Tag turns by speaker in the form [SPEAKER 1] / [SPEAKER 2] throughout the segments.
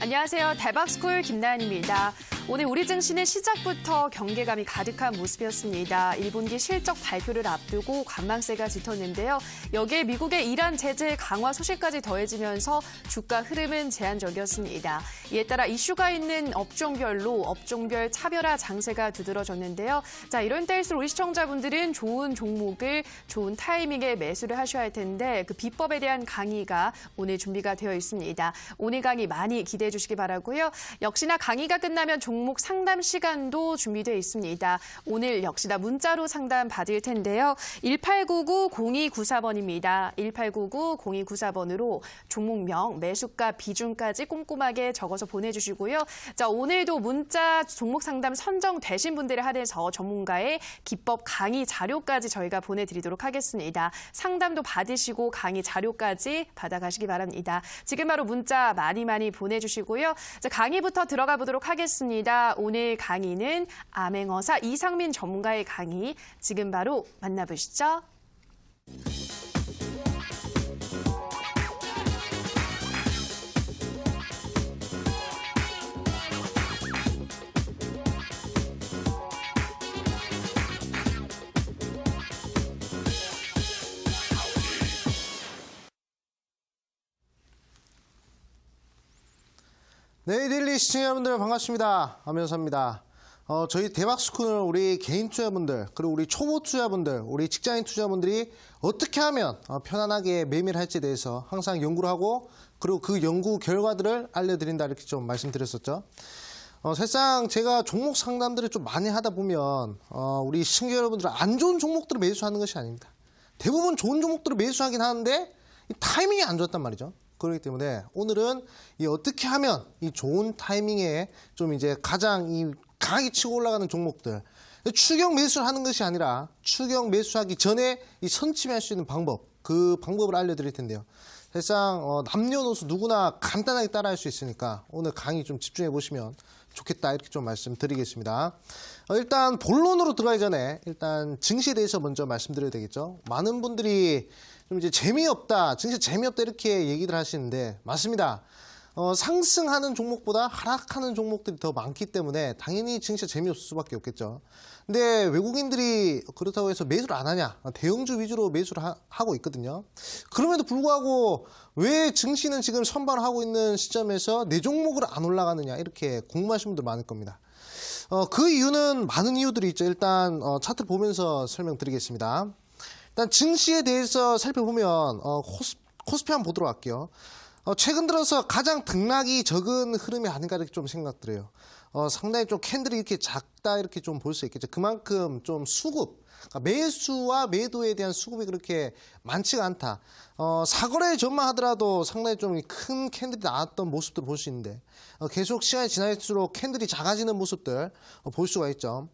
[SPEAKER 1] 안녕하세요. 대박스쿨 김나연입니다. 오늘 우리 증시는 시작부터 경계감이 가득한 모습이었습니다. 1분기 실적 발표를 앞두고 관망세가 짙었는데요. 여기에 미국의 이란 제재 강화 소식까지 더해지면서 주가 흐름은 제한적이었습니다. 이에 따라 이슈가 있는 업종별로 업종별 차별화 장세가 두드러졌는데요. 자, 이런 때일수록 우리 시청자분들은 좋은 종목을 좋은 타이밍에 매수를 하셔야 할 텐데 그 비법에 대한 강의가 오늘 준비가 되어 있습니다. 오늘 강의 많이 기대해 주시기 바라고요. 역시나 강의가 끝나면 종목 상담 시간도 준비되어 있습니다. 오늘 역시나 문자로 상담 받을 텐데요. 1899-0294번입니다. 1899-0294번으로 종목명, 매수가, 비중까지 꼼꼼하게 적어서 보내주시고요. 자, 오늘도 문자 종목 상담 선정되신 분들에 한해서 전문가의 기법 강의 자료까지 저희가 보내드리도록 하겠습니다. 상담도 받으시고 강의 자료까지 받아가시기 바랍니다. 지금 바로 문자 많이 보내주시고요. 자, 강의부터 들어가 보도록 하겠습니다. 오늘 강의는 암행어사 이상민 전문가의 강의 지금 바로 만나보시죠.
[SPEAKER 2] 네, 데일리 시청자분들 반갑습니다. 암행어사입니다. 저희 대박스쿨은 우리 개인 투자분들, 그리고 우리 초보 투자분들, 우리 직장인 투자분들이 어떻게 하면 편안하게 매매를 할지에 대해서 항상 연구를 하고, 그리고 그 연구 결과들을 알려드린다 이렇게 좀 말씀드렸었죠. 사실상 제가 종목 상담들을 좀 많이 하다 보면 우리 시청자 여러분들은 안 좋은 종목들을 매수하는 것이 아닙니다. 대부분 좋은 종목들을 매수하긴 하는데 이 타이밍이 안 좋았단 말이죠. 그렇기 때문에 오늘은 어떻게 하면 이 좋은 타이밍에 좀 이제 가장 이 강하게 치고 올라가는 종목들, 추격 매수를 하는 것이 아니라 추격 매수하기 전에 이 선취할 수 있는 방법, 그 방법을 알려드릴 텐데요. 사실상 남녀노소 누구나 간단하게 따라할 수 있으니까 오늘 강의 좀 집중해 보시면 좋겠다 이렇게 좀 말씀드리겠습니다. 일단 본론으로 들어가기 전에 일단 증시에 대해서 먼저 말씀드려야 되겠죠. 많은 분들이 좀 이제 재미없다, 증시 재미없다 이렇게 얘기들 하시는데 맞습니다. 상승하는 종목보다 하락하는 종목들이 더 많기 때문에 당연히 증시가 재미없을 수밖에 없겠죠. 근데 외국인들이 그렇다고 해서 매수를 안 하냐? 대형주 위주로 매수를 하고 있거든요. 그럼에도 불구하고 왜 증시는 지금 선발하고 있는 시점에서 내 종목을 안 올라가느냐 이렇게 궁금하신 분들 많을 겁니다. 그 이유는 많은 이유들이 있죠. 일단 차트 보면서 설명드리겠습니다. 일단 증시에 대해서 살펴보면 코스피 한번 보도록 할게요. 최근 들어서 가장 등락이 적은 흐름이 아닌가 이렇게 좀 생각들어요. 상당히 좀 캔들이 이렇게 작다 이렇게 좀 볼 수 있겠죠. 그만큼 좀 수급, 그러니까 매수와 매도에 대한 수급이 그렇게 많지가 않다. 사거래 전망하더라도 상당히 좀 큰 캔들이 나왔던 모습들 볼 수 있는데 계속 시간이 지날수록 캔들이 작아지는 모습들 볼 수가 있죠.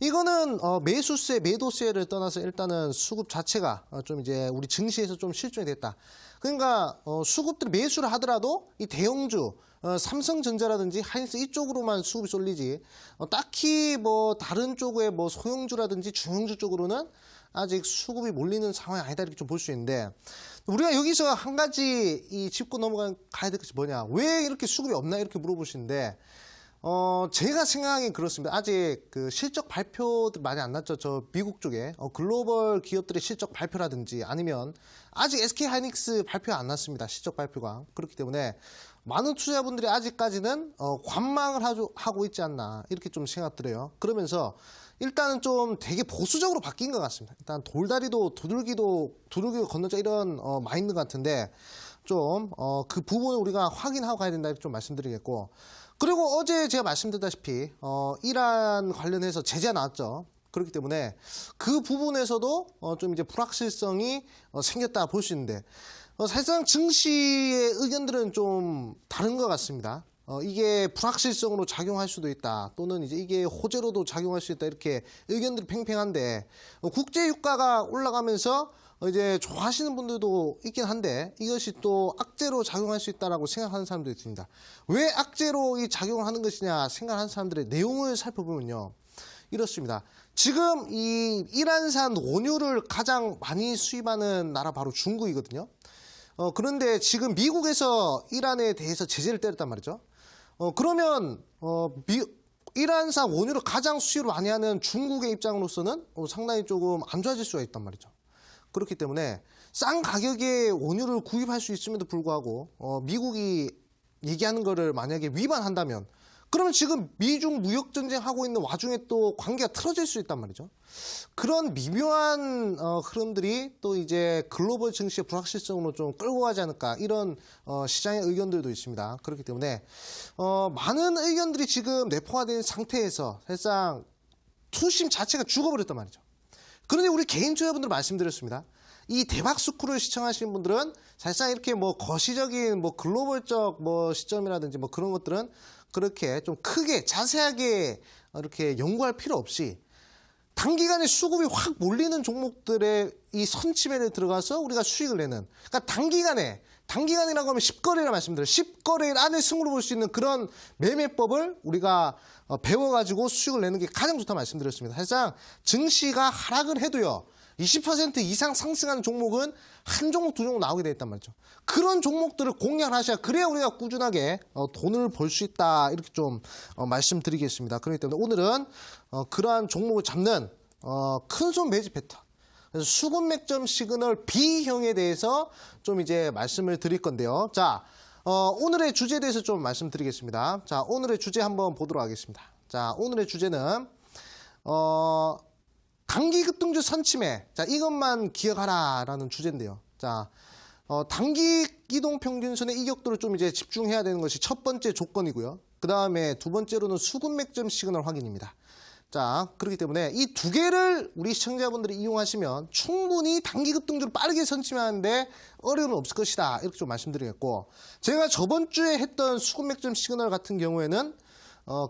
[SPEAKER 2] 이거는 매수세, 매도세를 떠나서 일단은 수급 자체가 좀 이제 우리 증시에서 좀 실종이 됐다. 그러니까 수급들이 매수를 하더라도 이 대형주, 삼성전자라든지 하이닉스 이쪽으로만 수급이 쏠리지 딱히 뭐 다른 쪽에 뭐 소형주라든지 중형주 쪽으로는 아직 수급이 몰리는 상황이 아니다 이렇게 좀 볼 수 있는데 우리가 여기서 한 가지 짚고 넘어가야 될 것이 뭐냐, 왜 이렇게 수급이 없나 이렇게 물어보시는데 제가 생각하기엔 그렇습니다. 아직 그 실적 발표들 많이 안 났죠. 저 미국 쪽에 글로벌 기업들의 실적 발표라든지 아니면 아직 SK 하이닉스 발표 안 났습니다. 실적 발표가. 그렇기 때문에 많은 투자분들이 아직까지는 관망을 하고 있지 않나 이렇게 좀 생각들어요. 그러면서 일단은 좀 되게 보수적으로 바뀐 것 같습니다. 일단 돌다리도 두들기도 건너자 이런 마인드 같은데 좀 그 부분을 우리가 확인하고 가야 된다 이렇게 좀 말씀드리겠고, 그리고 어제 제가 말씀드렸다시피 이란 관련해서 제재가 나왔죠. 그렇기 때문에 그 부분에서도 좀 이제 불확실성이 생겼다 볼 수 있는데 사실상 증시의 의견들은 좀 다른 것 같습니다. 이게 불확실성으로 작용할 수도 있다, 또는 이제 이게 호재로도 작용할 수 있다 이렇게 의견들이 팽팽한데 국제 유가가 올라가면서 이제 좋아하시는 분들도 있긴 한데 이것이 또 악재로 작용할 수 있다라고 생각하는 사람들이 있습니다. 왜 악재로 이 작용을 하는 것이냐 생각하는 사람들의 내용을 살펴보면요, 이렇습니다. 지금 이 이란산 원유를 가장 많이 수입하는 나라 바로 중국이거든요. 그런데 지금 미국에서 이란에 대해서 제재를 때렸단 말이죠. 그러면 이란산 원유를 가장 수입을 많이 하는 중국의 입장으로서는 상당히 조금 안 좋아질 수가 있단 말이죠. 그렇기 때문에 싼 가격에 원유를 구입할 수 있음에도 불구하고 미국이 얘기하는 거를 만약에 위반한다면 그러면 지금 미중 무역 전쟁하고 있는 와중에 또 관계가 틀어질 수 있단 말이죠. 그런 미묘한 흐름들이 또 이제 글로벌 증시의 불확실성으로 좀 끌고 가지 않을까 이런 시장의 의견들도 있습니다. 그렇기 때문에 많은 의견들이 지금 내포가 된 상태에서 사실상 투심 자체가 죽어버렸단 말이죠. 그런데 우리 개인 투자분들 말씀드렸습니다. 이 대박스쿨을 시청하시는 분들은 사실상 이렇게 뭐 거시적인 뭐 글로벌적 뭐 시점이라든지 뭐 그런 것들은 그렇게 좀 크게 자세하게 이렇게 연구할 필요 없이 단기간에 수급이 확 몰리는 종목들의 이 선침해를 들어가서 우리가 수익을 내는, 그러니까 단기간이라고 하면 10거래라 말씀드려요. 10거래일 안에 승부를 볼 수 있는 그런 매매법을 우리가 배워가지고 수익을 내는 게 가장 좋다 말씀드렸습니다. 사실상 증시가 하락을 해도요. 20% 이상 상승하는 종목은 한 종목, 두 종목 나오게 돼 있단 말이죠. 그런 종목들을 공략을 하셔야 그래야 우리가 꾸준하게 돈을 벌 수 있다. 이렇게 좀 말씀드리겠습니다. 그렇기 때문에 오늘은 그러한 종목을 잡는 큰손 매집 패턴. 그래서 수급 맥점 시그널 B형에 대해서 좀 이제 말씀을 드릴 건데요. 자, 오늘의 주제에 대해서 좀 말씀드리겠습니다. 자, 오늘의 주제 한번 보도록 하겠습니다. 자, 오늘의 주제는 단기 급등주 선침해. 자, 이것만 기억하라라는 주제인데요. 자, 단기 이동 평균선의 이격도를 좀 이제 집중해야 되는 것이 첫 번째 조건이고요. 그 다음에 두 번째로는 수급 맥점 시그널 확인입니다. 자, 그렇기 때문에 이 두 개를 우리 시청자분들이 이용하시면 충분히 단기 급등주를 빠르게 선침하는데 어려움은 없을 것이다. 이렇게 좀 말씀드리겠고, 제가 저번 주에 했던 수급 맥점 시그널 같은 경우에는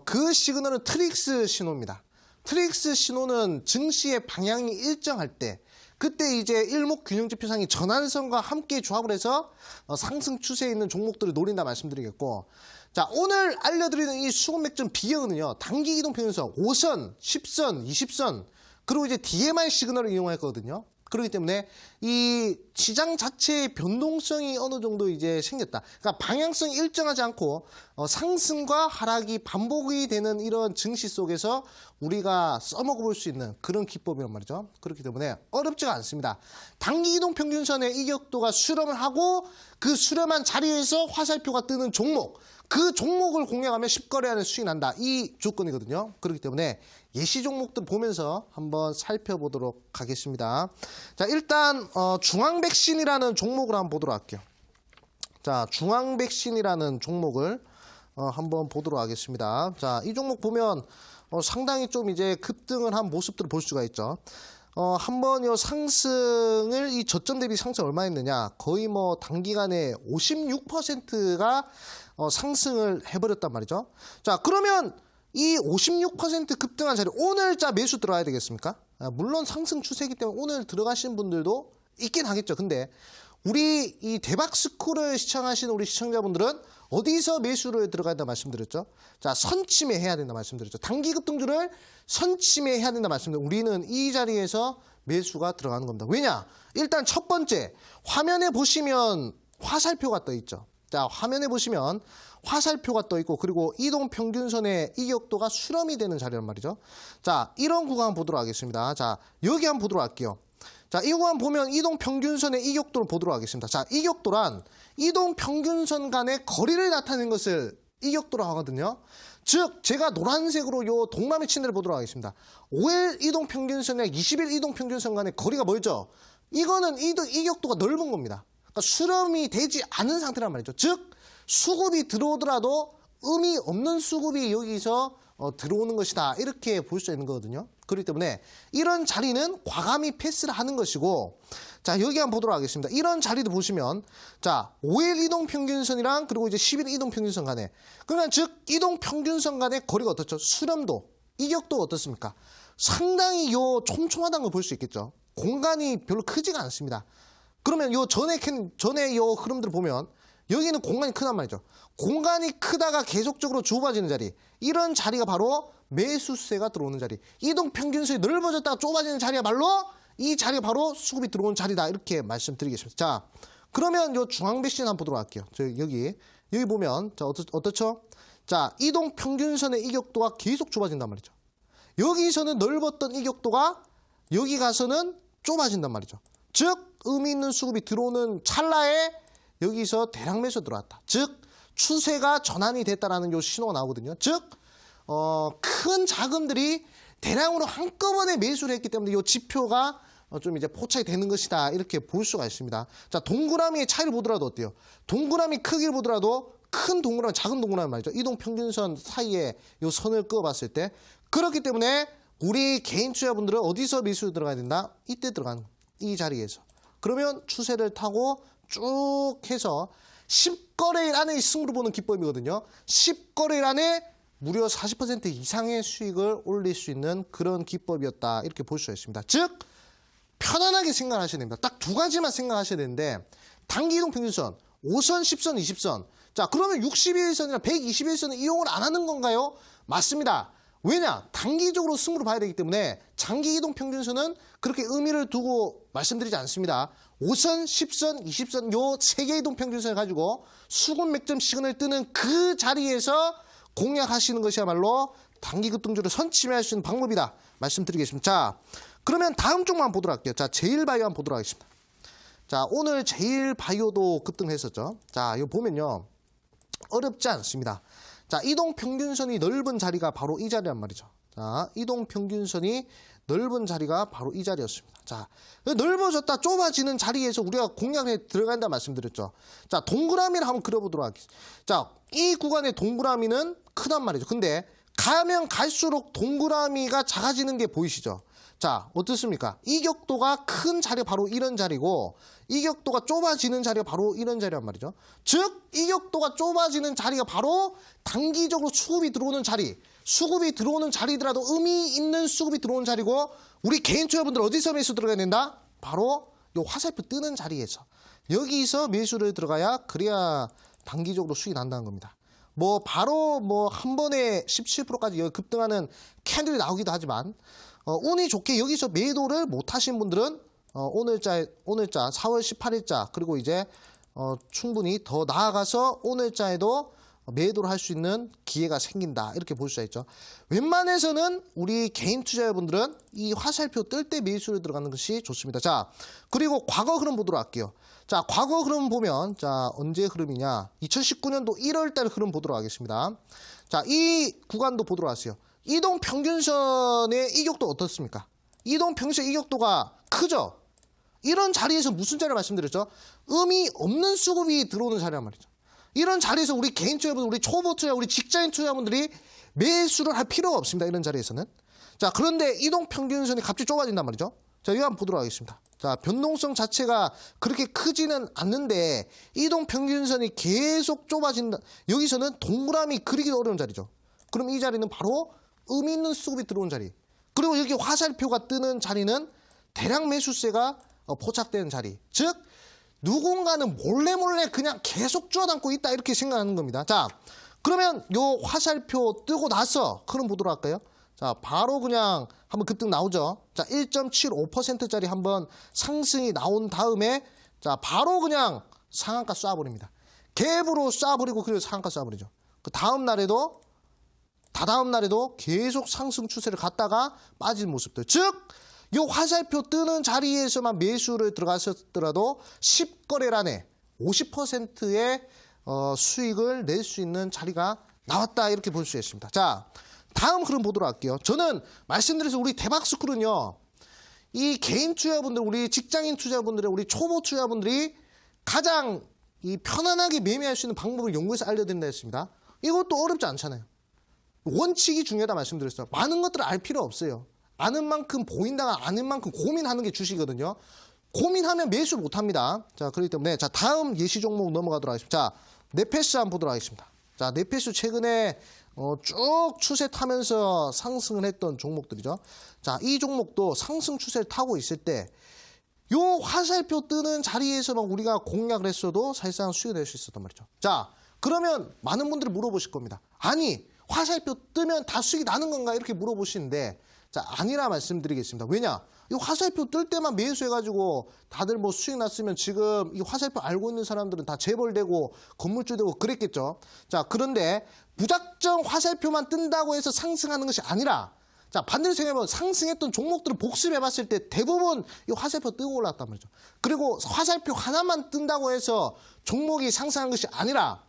[SPEAKER 2] 그 시그널은 트릭스 신호입니다. 트릭스 신호는 증시의 방향이 일정할 때 그때 이제 일목균형지표상이 전환선과 함께 조합을 해서 상승 추세에 있는 종목들을 노린다 말씀드리겠고, 자, 오늘 알려드리는 이 수급 맥점 B형은요, 단기 이동평균선 5선, 10선, 20선, 그리고 이제 DMI 시그널을 이용할 거거든요. 그렇기 때문에 이 시장 자체의 변동성이 어느 정도 이제 생겼다. 그러니까 방향성이 일정하지 않고 상승과 하락이 반복이 되는 이런 증시 속에서 우리가 써먹어 볼 수 있는 그런 기법이란 말이죠. 그렇기 때문에 어렵지가 않습니다. 단기 이동 평균선의 이격도가 수렴을 하고 그 수렴한 자리에서 화살표가 뜨는 종목, 그 종목을 공략하면 10거래 안에 수익 난다. 이 조건이거든요. 그렇기 때문에 예시 종목들 보면서 한번 살펴보도록 하겠습니다. 자, 일단 중앙백신이라는 종목을 한번 보도록 할게요. 자, 중앙백신이라는 종목을 한번 보도록 하겠습니다. 자, 이 종목 보면 상당히 좀 이제 급등을 한 모습들을 볼 수가 있죠. 한번 요 상승을 이 저점 대비 상승 얼마 했느냐? 거의 뭐 단기간에 56%가 상승을 해버렸단 말이죠. 자, 그러면 이 56% 급등한 자리 오늘자 매수 들어가야 되겠습니까? 물론 상승 추세이기 때문에 오늘 들어가신 분들도 있긴 하겠죠. 근데 우리 이 대박스쿨을 시청하시는 우리 시청자분들은 어디서 매수를 들어가야 된다 말씀드렸죠? 자, 선침해 해야 된다 말씀드렸죠. 단기 급등주를 선침해 해야 된다 말씀드렸죠. 우리는 이 자리에서 매수가 들어가는 겁니다. 왜냐? 일단 첫 번째, 화면에 보시면 화살표가 떠 있죠. 자, 화면에 보시면 화살표가 떠 있고, 그리고 이동 평균선의 이격도가 수렴이 되는 자리란 말이죠. 자, 이런 구간 보도록 하겠습니다. 자, 여기 한번 보도록 할게요. 자, 이 구간 보면 이동 평균선의 이격도를 보도록 하겠습니다. 자, 이격도란 이동 평균선 간의 거리를 나타내는 것을 이격도라고 하거든요. 즉, 제가 노란색으로 요 동남의 친대를 보도록 하겠습니다. 5일 이동 평균선과 20일 이동 평균선 간의 거리가 멀죠. 이거는 이격도가 넓은 겁니다. 그러니까 수렴이 되지 않은 상태란 말이죠. 즉, 수급이 들어오더라도 의미 없는 수급이 여기서 들어오는 것이다. 이렇게 볼 수 있는 거거든요. 그렇기 때문에 이런 자리는 과감히 패스를 하는 것이고, 자, 여기 한번 보도록 하겠습니다. 이런 자리도 보시면, 자, 5일 이동평균선이랑 그리고 이제 10일 이동평균선 간에, 그러면 즉 이동평균선 간의 거리가 어떻죠? 수렴도, 이격도가 어떻습니까? 상당히 요 촘촘하다는 걸 볼 수 있겠죠. 공간이 별로 크지가 않습니다. 그러면 요 전에 요 흐름들을 보면 여기는 공간이 크단 말이죠. 공간이 크다가 계속적으로 좁아지는 자리, 이런 자리가 바로 매수세가 들어오는 자리. 이동평균선이 넓어졌다가 좁아지는 자리야말로 이 자리가 바로 수급이 들어오는 자리다. 이렇게 말씀드리겠습니다. 자, 그러면 요 중앙백신 한번 보도록 할게요. 여기 보면, 자, 어떻죠? 자, 이동 평균선의 이격도가 계속 좁아진단 말이죠. 여기서는 넓었던 이격도가 여기 가서는 좁아진단 말이죠. 즉, 의미 있는 수급이 들어오는 찰나에 여기서 대량 매수 들어왔다. 즉, 추세가 전환이 됐다라는 요 신호가 나오거든요. 즉, 큰 자금들이 대량으로 한꺼번에 매수를 했기 때문에 이 지표가 좀 이제 포착이 되는 것이다. 이렇게 볼 수가 있습니다. 자, 동그라미의 차이를 보더라도 어때요? 동그라미 크기를 보더라도 큰 동그라미, 작은 동그라미 말이죠. 이동 평균선 사이에 이 선을 그어봤을 때 그렇기 때문에 우리 개인 투자분들은 어디서 매수 들어가야 된다? 이때 들어가는 이 자리에서. 그러면 추세를 타고 쭉 해서 10거래일 안에 승부를 보는 기법이거든요. 10거래일 안에 무려 40% 이상의 수익을 올릴 수 있는 그런 기법이었다. 이렇게 볼 수가 있습니다. 즉, 편안하게 생각하셔야 됩니다. 딱 두 가지만 생각하셔야 되는데 단기 이동 평균선, 5선, 10선, 20선. 자, 그러면 61선이나 121선은 이용을 안 하는 건가요? 맞습니다. 왜냐? 단기적으로 승부를 봐야 되기 때문에 장기 이동 평균선은 그렇게 의미를 두고 말씀드리지 않습니다. 5선, 10선, 20선 요 세 개 이동 평균선을 가지고 수급 맥점 시그널 뜨는 그 자리에서 공략하시는 것이야말로 단기 급등주를 선취할 수 있는 방법이다. 말씀드리겠습니다. 자, 그러면 다음 쪽만 보도록 할게요. 자, 제일바이오 한번 보도록 하겠습니다. 자, 오늘 제일바이오도 급등했었죠. 자, 이거 보면요. 어렵지 않습니다. 자, 이동 평균선이 넓은 자리가 바로 이 자리란 말이죠. 자, 이동 평균선이 넓은 자리가 바로 이 자리였습니다. 자, 넓어졌다 좁아지는 자리에서 우리가 공략에 들어간다 말씀드렸죠. 자, 동그라미를 한번 그려보도록 하겠습니다. 자, 이 구간의 동그라미는 크단 말이죠. 근데 가면 갈수록 동그라미가 작아지는 게 보이시죠? 자, 어떻습니까? 이격도가 큰 자리가 바로 이런 자리고 이격도가 좁아지는 자리가 바로 이런 자리란 말이죠. 즉, 이격도가 좁아지는 자리가 바로 단기적으로 수급이 들어오는 자리. 수급이 들어오는 자리더라도 의미 있는 수급이 들어오는 자리고 우리 개인 투자분들 어디서 매수 들어가야 된다? 바로 이 화살표 뜨는 자리에서. 여기서 매수를 들어가야 그래야 단기적으로 수익이 난다는 겁니다. 뭐 바로 뭐 한 번에 17%까지 급등하는 캔들이 나오기도 하지만 운이 좋게 여기서 매도를 못 하신 분들은 오늘자 4월 18일자 그리고 이제 충분히 더 나아가서 오늘자에도 매도를 할 수 있는 기회가 생긴다. 이렇게 볼 수가 있죠. 웬만해서는 우리 개인 투자자분들은 이 화살표 뜰 때 매수를 들어가는 것이 좋습니다. 자, 그리고 과거 흐름 보도록 할게요. 자, 과거 흐름 보면 자, 언제 흐름이냐? 2019년도 1월 달 흐름 보도록 하겠습니다. 자, 이 구간도 보도록 하세요. 이동 평균선의 이격도 어떻습니까? 이동 평균선 이격도가 크죠? 이런 자리에서 무슨 자리 말씀드렸죠? 의미 없는 수급이 들어오는 자리란 말이죠. 이런 자리에서 우리 개인 투자분들, 우리 초보 투자, 우리 직장인 투자분들이 매수를 할 필요가 없습니다. 이런 자리에서는. 자, 그런데 이동 평균선이 갑자기 좁아진단 말이죠. 자, 이거 한번 보도록 하겠습니다. 자, 변동성 자체가 그렇게 크지는 않는데 이동 평균선이 계속 좁아진다. 여기서는 동그라미 그리기도 어려운 자리죠. 그럼 이 자리는 바로 의미 있는 수급이 들어온 자리. 그리고 여기 화살표가 뜨는 자리는 대량 매수세가 포착되는 자리. 즉, 누군가는 몰래 그냥 계속 주워담고 있다 이렇게 생각하는 겁니다. 자, 그러면 요 화살표 뜨고 나서 흐름 보도록 할까요? 자, 바로 그냥 한번 급등 나오죠. 자, 1.75%짜리 한번 상승이 나온 다음에 자, 바로 그냥 상한가 쏴버립니다. 갭으로 쏴버리고 그리고 상한가 쏴버리죠. 그 다음 날에도 다다음 날에도 계속 상승 추세를 갔다가 빠진 모습들. 즉, 이 화살표 뜨는 자리에서만 매수를 들어갔었더라도 10거래일 안에 50%의 수익을 낼 수 있는 자리가 나왔다 이렇게 볼 수 있습니다. 자, 다음 흐름 보도록 할게요. 저는 말씀드려서 우리 대박스쿨은요. 이 개인 투자분들, 우리 직장인 투자분들의 우리 초보 투자분들이 가장 이 편안하게 매매할 수 있는 방법을 연구해서 알려드린다 했습니다. 이것도 어렵지 않잖아요. 원칙이 중요하다 말씀드렸어요. 많은 것들을 알 필요 없어요. 아는 만큼 보인다가 아는 만큼 고민하는 게 주식이거든요. 고민하면 매수를 못합니다. 자, 그렇기 때문에 자, 다음 예시 종목 넘어가도록 하겠습니다. 자, 넷패스 한번 보도록 하겠습니다. 자, 넷패스 최근에 쭉 추세 타면서 상승을 했던 종목들이죠. 자, 이 종목도 상승 추세를 타고 있을 때 요 화살표 뜨는 자리에서만 우리가 공략을 했어도 사실상 수익을 낼 수 있었단 말이죠. 자, 그러면 많은 분들이 물어보실 겁니다. 아니, 화살표 뜨면 다 수익이 나는 건가? 이렇게 물어보시는데 자, 아니라 말씀드리겠습니다. 왜냐? 이 화살표 뜰 때만 매수해가지고 다들 뭐 수익 났으면 지금 이 화살표 알고 있는 사람들은 다 재벌되고 건물주 되고 그랬겠죠. 자, 그런데 무작정 화살표만 뜬다고 해서 상승하는 것이 아니라 자, 반대로 생각해보면 상승했던 종목들을 복습해봤을 때 대부분 이 화살표 뜨고 올랐단 말이죠. 그리고 화살표 하나만 뜬다고 해서 종목이 상승한 것이 아니라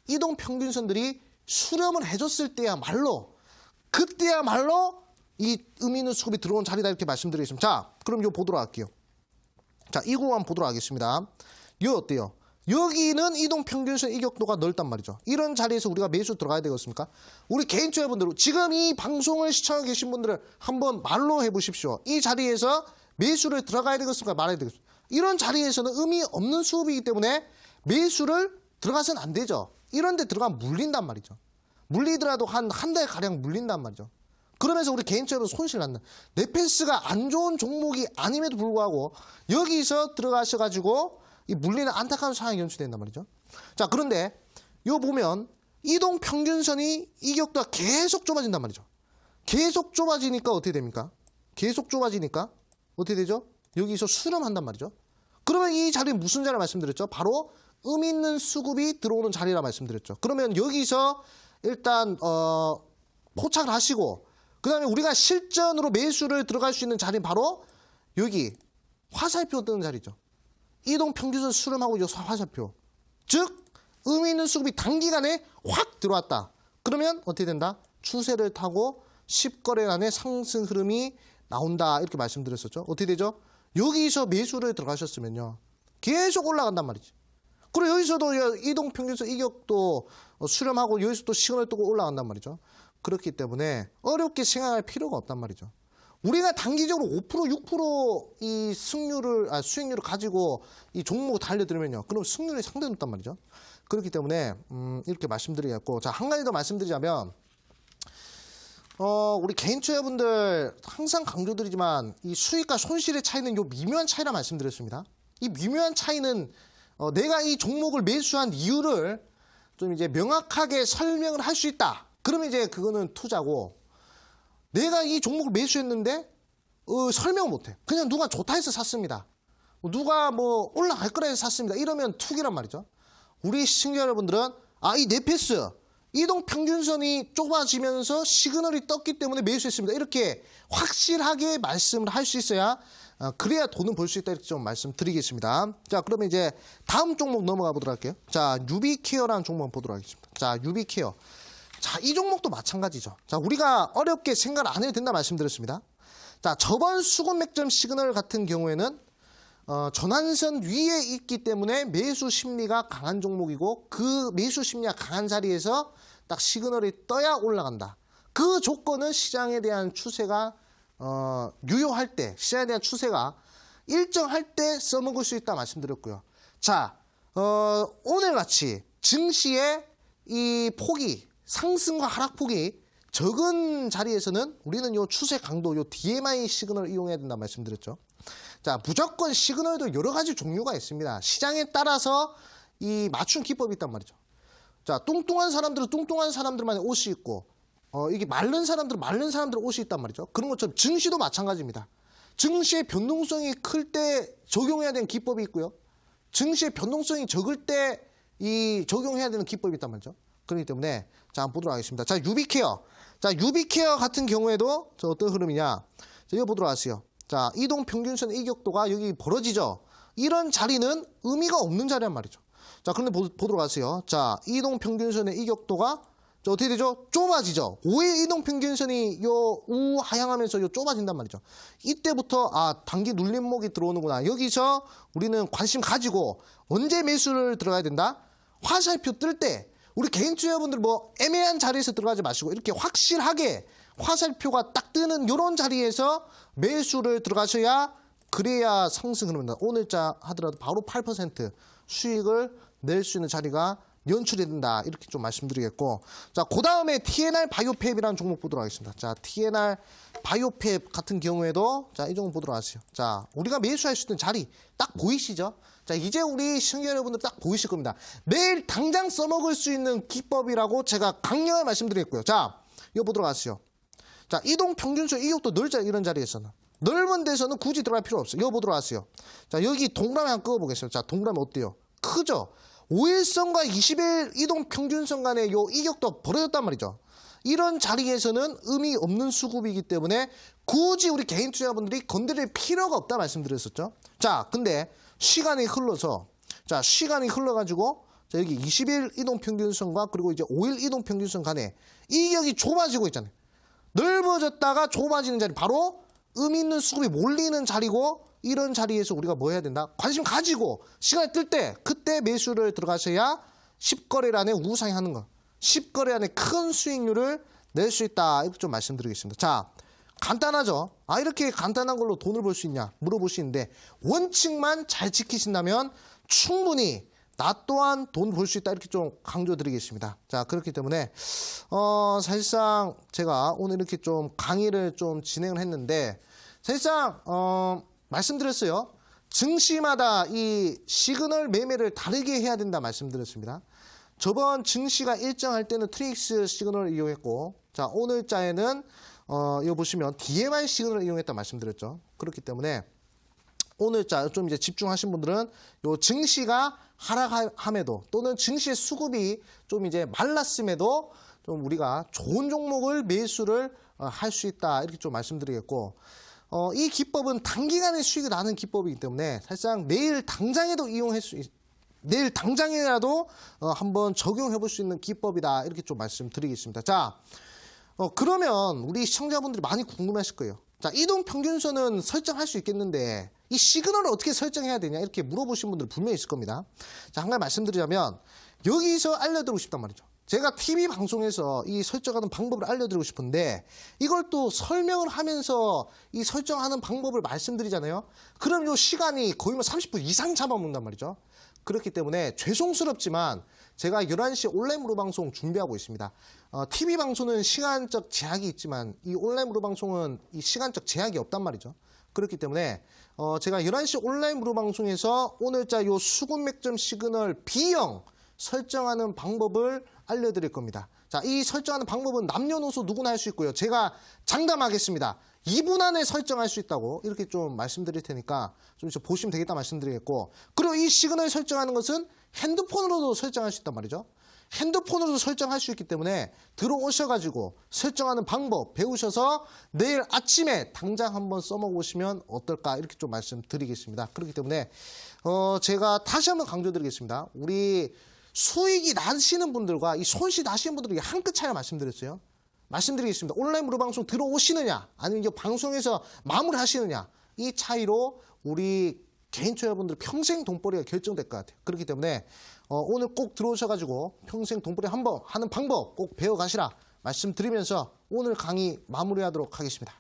[SPEAKER 2] 이동평균선들이 수렴을 해줬을 때야말로 그때야말로 이 의미 있는 수급이 들어온 자리다 이렇게 말씀드리겠습니다. 자, 그럼 이거 보도록 할게요. 자, 이 구간 한번 보도록 하겠습니다. 이거 어때요? 여기는 이동평균선 이격도가 넓단 말이죠. 이런 자리에서 우리가 매수 들어가야 되겠습니까? 우리 개인 투자분들, 지금 이 방송을 시청하고 계신 분들은 한번 말로 해보십시오. 이 자리에서 매수를 들어가야 되겠습니까? 말아야 되겠습니까? 이런 자리에서는 의미 없는 수급이기 때문에 매수를 들어가서는 안 되죠. 이런 데 들어가면 물린단 말이죠. 물리더라도 한 달가량 물린단 말이죠. 그러면서 우리 개인적으로 손실 난다. 네페스가 안 좋은 종목이 아님에도 불구하고 여기서 들어가셔가지고 이 물리는 안타까운 상황이 연출된단 말이죠. 자, 그런데 이거 보면 이동평균선이 이격도가 계속 좁아진단 말이죠. 계속 좁아지니까 어떻게 됩니까? 계속 좁아지니까 어떻게 되죠? 여기서 수렴한단 말이죠. 그러면 이 자리는 무슨 자리라 말씀드렸죠? 바로 의미 있는 수급이 들어오는 자리라 말씀드렸죠. 그러면 여기서 일단 포착을 하시고 그 다음에 우리가 실전으로 매수를 들어갈 수 있는 자리는 바로 여기 화살표 뜨는 자리죠. 이동평균선 수렴하고 이 화살표. 즉 의미 있는 수급이 단기간에 확 들어왔다. 그러면 어떻게 된다? 추세를 타고 10거래 안에 상승 흐름이 나온다. 이렇게 말씀드렸었죠. 어떻게 되죠? 여기서 매수를 들어가셨으면요. 계속 올라간단 말이지. 그리고 여기서도 이동평균선 이격도 수렴하고 여기서 또 시그널 뜨고 올라간단 말이죠. 그렇기 때문에 어렵게 생각할 필요가 없단 말이죠. 우리가 단기적으로 5%, 6% 이 수익률을 가지고 이 종목을 달려들면요. 그럼 승률이 상당히 높단 말이죠. 그렇기 때문에 이렇게 말씀드리겠고, 자, 한 가지 더 말씀드리자면 우리 개인 투자분들 항상 강조드리지만 이 수익과 손실의 차이는 요 미묘한 차이라 말씀드렸습니다. 이 미묘한 차이는 내가 이 종목을 매수한 이유를 좀 이제 명확하게 설명을 할 수 있다. 그러면 이제 그거는 투자고, 내가 이 종목을 매수했는데 설명 못해. 그냥 누가 좋다 해서 샀습니다. 누가 뭐 올라갈 거라 해서 샀습니다. 이러면 투기란 말이죠. 우리 시청자 여러분들은 이 네페스 이동평균선이 좁아지면서 시그널이 떴기 때문에 매수했습니다. 이렇게 확실하게 말씀을 할 수 있어야 그래야 돈을 벌 수 있다 이렇게 좀 말씀드리겠습니다. 자, 그러면 이제 다음 종목 넘어가 보도록 할게요. 자, 유비케어라는 종목 보도록 하겠습니다. 자, 유비케어. 자, 이 종목도 마찬가지죠. 자, 우리가 어렵게 생각을 안 해도 된다 말씀드렸습니다. 자, 저번 수급 맥점 시그널 같은 경우에는 전환선 위에 있기 때문에 매수 심리가 강한 종목이고 그 매수 심리가 강한 자리에서 딱 시그널이 떠야 올라간다. 그 조건은 시장에 대한 추세가 유효할 때, 시장에 대한 추세가 일정할 때 써먹을 수 있다 말씀드렸고요. 자, 오늘같이 증시의 이 폭이 상승과 하락폭이 적은 자리에서는 우리는 요 추세 강도, 요 DMI 시그널을 이용해야 된다 말씀드렸죠. 자, 무조건 시그널도 여러 가지 종류가 있습니다. 시장에 따라서 이 맞춤 기법이 있단 말이죠. 자, 뚱뚱한 사람들은 뚱뚱한 사람들만의 옷이 있고, 이게 마른 사람들은 마른 사람들의 옷이 있단 말이죠. 그런 것처럼 증시도 마찬가지입니다. 증시의 변동성이 클 때 적용해야 되는 기법이 있고요. 증시의 변동성이 적을 때 이 적용해야 되는 기법이 있단 말이죠. 그렇기 때문에 자, 한번 보도록 하겠습니다. 자, 유비케어. 자, 유비케어 같은 경우에도 저 어떤 흐름이냐. 자, 이거 보도록 하세요. 자, 이동평균선 이격도가 여기 벌어지죠. 이런 자리는 의미가 없는 자리란 말이죠. 자, 그런데 보도록 하세요. 자, 이동평균선의 이격도가 어떻게 되죠? 좁아지죠. 5일 이동평균선이 요 우하향하면서 요 좁아진단 말이죠. 이때부터 단기 눌림목이 들어오는구나. 여기서 우리는 관심 가지고 언제 매수를 들어가야 된다? 화살표 뜰 때. 우리 개인 투자분들 뭐 애매한 자리에서 들어가지 마시고 이렇게 확실하게 화살표가 딱 뜨는 이런 자리에서 매수를 들어가셔야 그래야 상승 흐름입니다. 오늘자 하더라도 바로 8% 수익을 낼 수 있는 자리가 연출이 된다. 이렇게 좀 말씀드리겠고. 자, 그 다음에 TNR 바이오팹이라는 종목 보도록 하겠습니다. 자, TNR 바이오팹 같은 경우에도 자, 이 종목 보도록 하세요. 자, 우리가 매수할 수 있는 자리 딱 보이시죠? 자, 이제 우리 시청자 여러분들 딱 보이실 겁니다. 내일 당장 써먹을 수 있는 기법이라고 제가 강력하게 말씀드리겠고요. 자, 이거 보도록 하시죠. 자, 이동평균선 이격도 넓자 이런 자리에서는 넓은 데서는 굳이 들어갈 필요 없어요. 이거 보도록 하세요. 자, 여기 동그라미 한번 그어보겠습니다. 자, 동그라미 어때요? 크죠? 5일선과 20일 이동 평균선 간의 요 이격도 벌어졌단 말이죠. 이런 자리에서는 의미 없는 수급이기 때문에 굳이 우리 개인 투자분들이 건드릴 필요가 없다 말씀드렸었죠. 자, 근데 시간이 흘러서 시간이 흘러가지고 자, 여기 20일 이동평균선과 그리고 이제 5일 이동평균선 간에 이격이 좁아지고 있잖아요. 넓어졌다가 좁아지는 자리, 바로 의미 있는 수급이 몰리는 자리고, 이런 자리에서 우리가 뭐 해야 된다? 관심 가지고 시간이 뜰 때 그때 매수를 들어가셔야 10거래일 안에 우상이 하는 거, 10거래 안에 큰 수익률을 낼 수 있다. 이렇게 좀 말씀드리겠습니다. 자, 간단하죠? 이렇게 간단한 걸로 돈을 벌 수 있냐 물어보시는데, 원칙만 잘 지키신다면 충분히 나 또한 돈 벌 수 있다, 이렇게 좀 강조드리겠습니다. 자, 그렇기 때문에 사실상 제가 오늘 이렇게 좀 강의를 좀 진행을 했는데, 사실상 말씀드렸어요. 증시마다 이 시그널 매매를 다르게 해야 된다 말씀드렸습니다. 저번 증시가 일정할 때는 트릭스 시그널을 이용했고, 자, 오늘자에는 이거 보시면 DMI 시그널을 이용했다 말씀드렸죠. 그렇기 때문에 오늘자 좀 이제 집중하신 분들은 요 증시가 하락함에도, 또는 증시의 수급이 좀 이제 말랐음에도 좀 우리가 좋은 종목을 매수를 할 수 있다, 이렇게 좀 말씀드리겠고, 이 기법은 단기간에 수익이 나는 기법이기 때문에 사실상 내일 당장에도 내일 당장이라도 한번 적용해 볼 수 있는 기법이다, 이렇게 좀 말씀드리겠습니다. 자, 그러면 우리 시청자분들이 많이 궁금하실 거예요. 자, 이동평균선은 설정할 수 있겠는데 이 시그널을 어떻게 설정해야 되냐, 이렇게 물어보신 분들 분명히 있을 겁니다. 자, 한 가지 말씀드리자면 여기서 알려드리고 싶단 말이죠. 제가 TV 방송에서 이 설정하는 방법을 알려드리고 싶은데, 이걸 또 설명을 하면서 이 설정하는 방법을 말씀드리잖아요. 그럼 요 시간이 거의 뭐 30분 이상 잡아먹는단 말이죠. 그렇기 때문에 죄송스럽지만 제가 11시 온라인 무료 방송 준비하고 있습니다. TV 방송은 시간적 제약이 있지만 이 온라인 무료 방송은 이 시간적 제약이 없단 말이죠. 그렇기 때문에 제가 11시 온라인 무료 방송에서 오늘자 요 수급 맥점 시그널 B형 설정하는 방법을 알려드릴 겁니다. 자, 이 설정하는 방법은 남녀노소 누구나 할 수 있고요. 제가 장담하겠습니다. 2분 안에 설정할 수 있다고 이렇게 좀 말씀드릴 테니까 좀 보시면 되겠다 말씀드리겠고, 그리고 이 시그널 설정하는 것은 핸드폰으로도 설정할 수 있단 말이죠. 핸드폰으로도 설정할 수 있기 때문에 들어오셔가지고 설정하는 방법 배우셔서 내일 아침에 당장 한번 써먹으시면 어떨까, 이렇게 좀 말씀드리겠습니다. 그렇기 때문에 제가 다시 한번 강조드리겠습니다. 우리 수익이 나시는 분들과 이 손실 나시는 분들에게 한 끗 차이를 말씀드리겠습니다. 온라인 무료 방송 들어오시느냐, 아니면 이 방송에서 마무리하시느냐, 이 차이로 우리 개인 투자분들 평생 돈벌이가 결정될 것 같아요. 그렇기 때문에 오늘 꼭 들어오셔가지고 평생 돈벌이 한번 하는 방법 꼭 배워가시라 말씀드리면서 오늘 강의 마무리하도록 하겠습니다.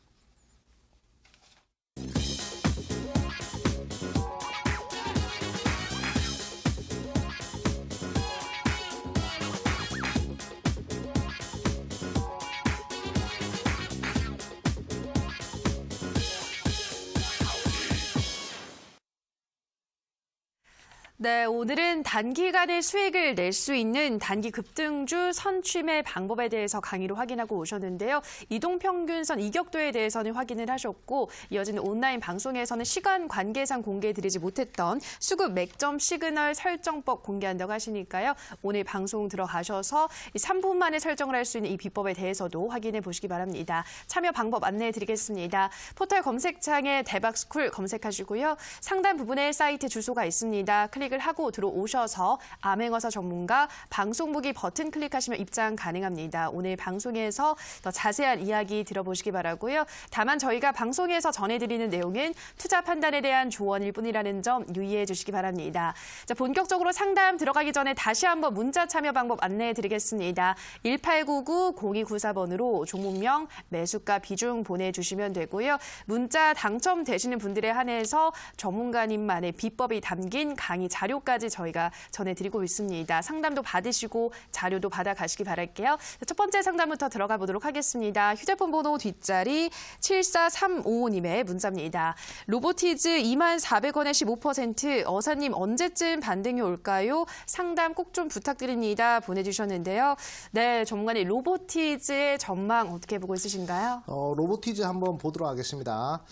[SPEAKER 1] 네, 오늘은 단기간에 수익을 낼 수 있는 단기 급등주 선취매 방법에 대해서 강의로 확인하고 오셨는데요. 이동평균선 이격도에 대해서는 확인을 하셨고, 이어지는 온라인 방송에서는 시간 관계상 공개해드리지 못했던 수급 맥점 시그널 설정법 공개한다고 하시니까요. 오늘 방송 들어가셔서 3분 만에 설정을 할 수 있는 이 비법에 대해서도 확인해 보시기 바랍니다. 참여 방법 안내해드리겠습니다. 포털 검색창에 대박스쿨 검색하시고요. 상단 부분에 사이트 주소가 있습니다. 클릭을 하고 들어오셔서 암행어사 전문가 방송보기 버튼 클릭하시면 입장 가능합니다. 오늘 방송에서 더 자세한 이야기 들어보시기 바라고요. 다만 저희가 방송에서 전해드리는 내용은 투자 판단에 대한 조언일 뿐이라는 점 유의해 주시기 바랍니다. 자, 본격적으로 상담 들어가기 전에 다시 한번 문자 참여 방법 안내해 드리겠습니다. 1899-0294번으로 종목명, 매수가, 비중 보내주시면 되고요. 문자 당첨되시는 분들에 한해서 전문가님만의 비법이 담긴 강의 자료까지 저희가 전해드리고 있습니다. 상담도 받으시고 자료도 받아가시기 바랄게요. 첫 번째 상담부터 들어가 보도록 하겠습니다. 휴대폰 번호 뒷자리 74355님의 문자입니다. 로보티즈 24,400원에 15%, 어사님 언제쯤 반등이 올까요? 상담 꼭 좀 부탁드립니다. 보내주셨는데요. 네, 전문가님 로보티즈의 전망 어떻게 보고 있으신가요?
[SPEAKER 2] 로보티즈 한번 보도록 하겠습니다.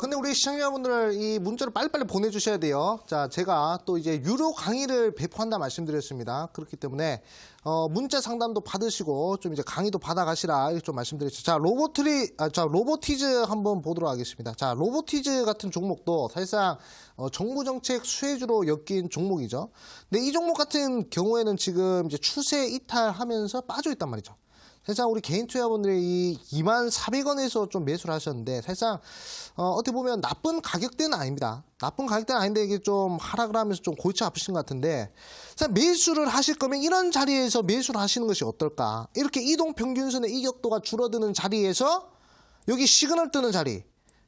[SPEAKER 2] 근데 우리 시청자분들 이 문자를 빨리빨리 보내주셔야 돼요. 자, 제가 또 이제 유료 강의를 배포한다 말씀드렸습니다. 그렇기 때문에 문자 상담도 받으시고 좀 이제 강의도 받아가시라 이렇게 좀 말씀드렸죠. 자, 로보티즈 한번 보도록 하겠습니다. 자, 로보티즈 같은 종목도 사실상 정부 정책 수혜주로 엮인 종목이죠. 근데 이 종목 같은 경우에는 지금 이제 추세 이탈하면서 빠져 있단 말이죠. 사실상 우리 개인 투자분들이 이 24,400원에서 좀 매수를 하셨는데 사실상 어떻게 보면 나쁜 가격대는 아닙니다. 나쁜 가격대는 아닌데 이게 좀 하락을 하면서 좀 골치 아프신 것 같은데 매수를 하실 거면 이런 자리에서 매수를 하시는 것이 어떨까? 이렇게 이동평균선의 이격도가 줄어드는 자리에서 여기 시그널 뜨는 자리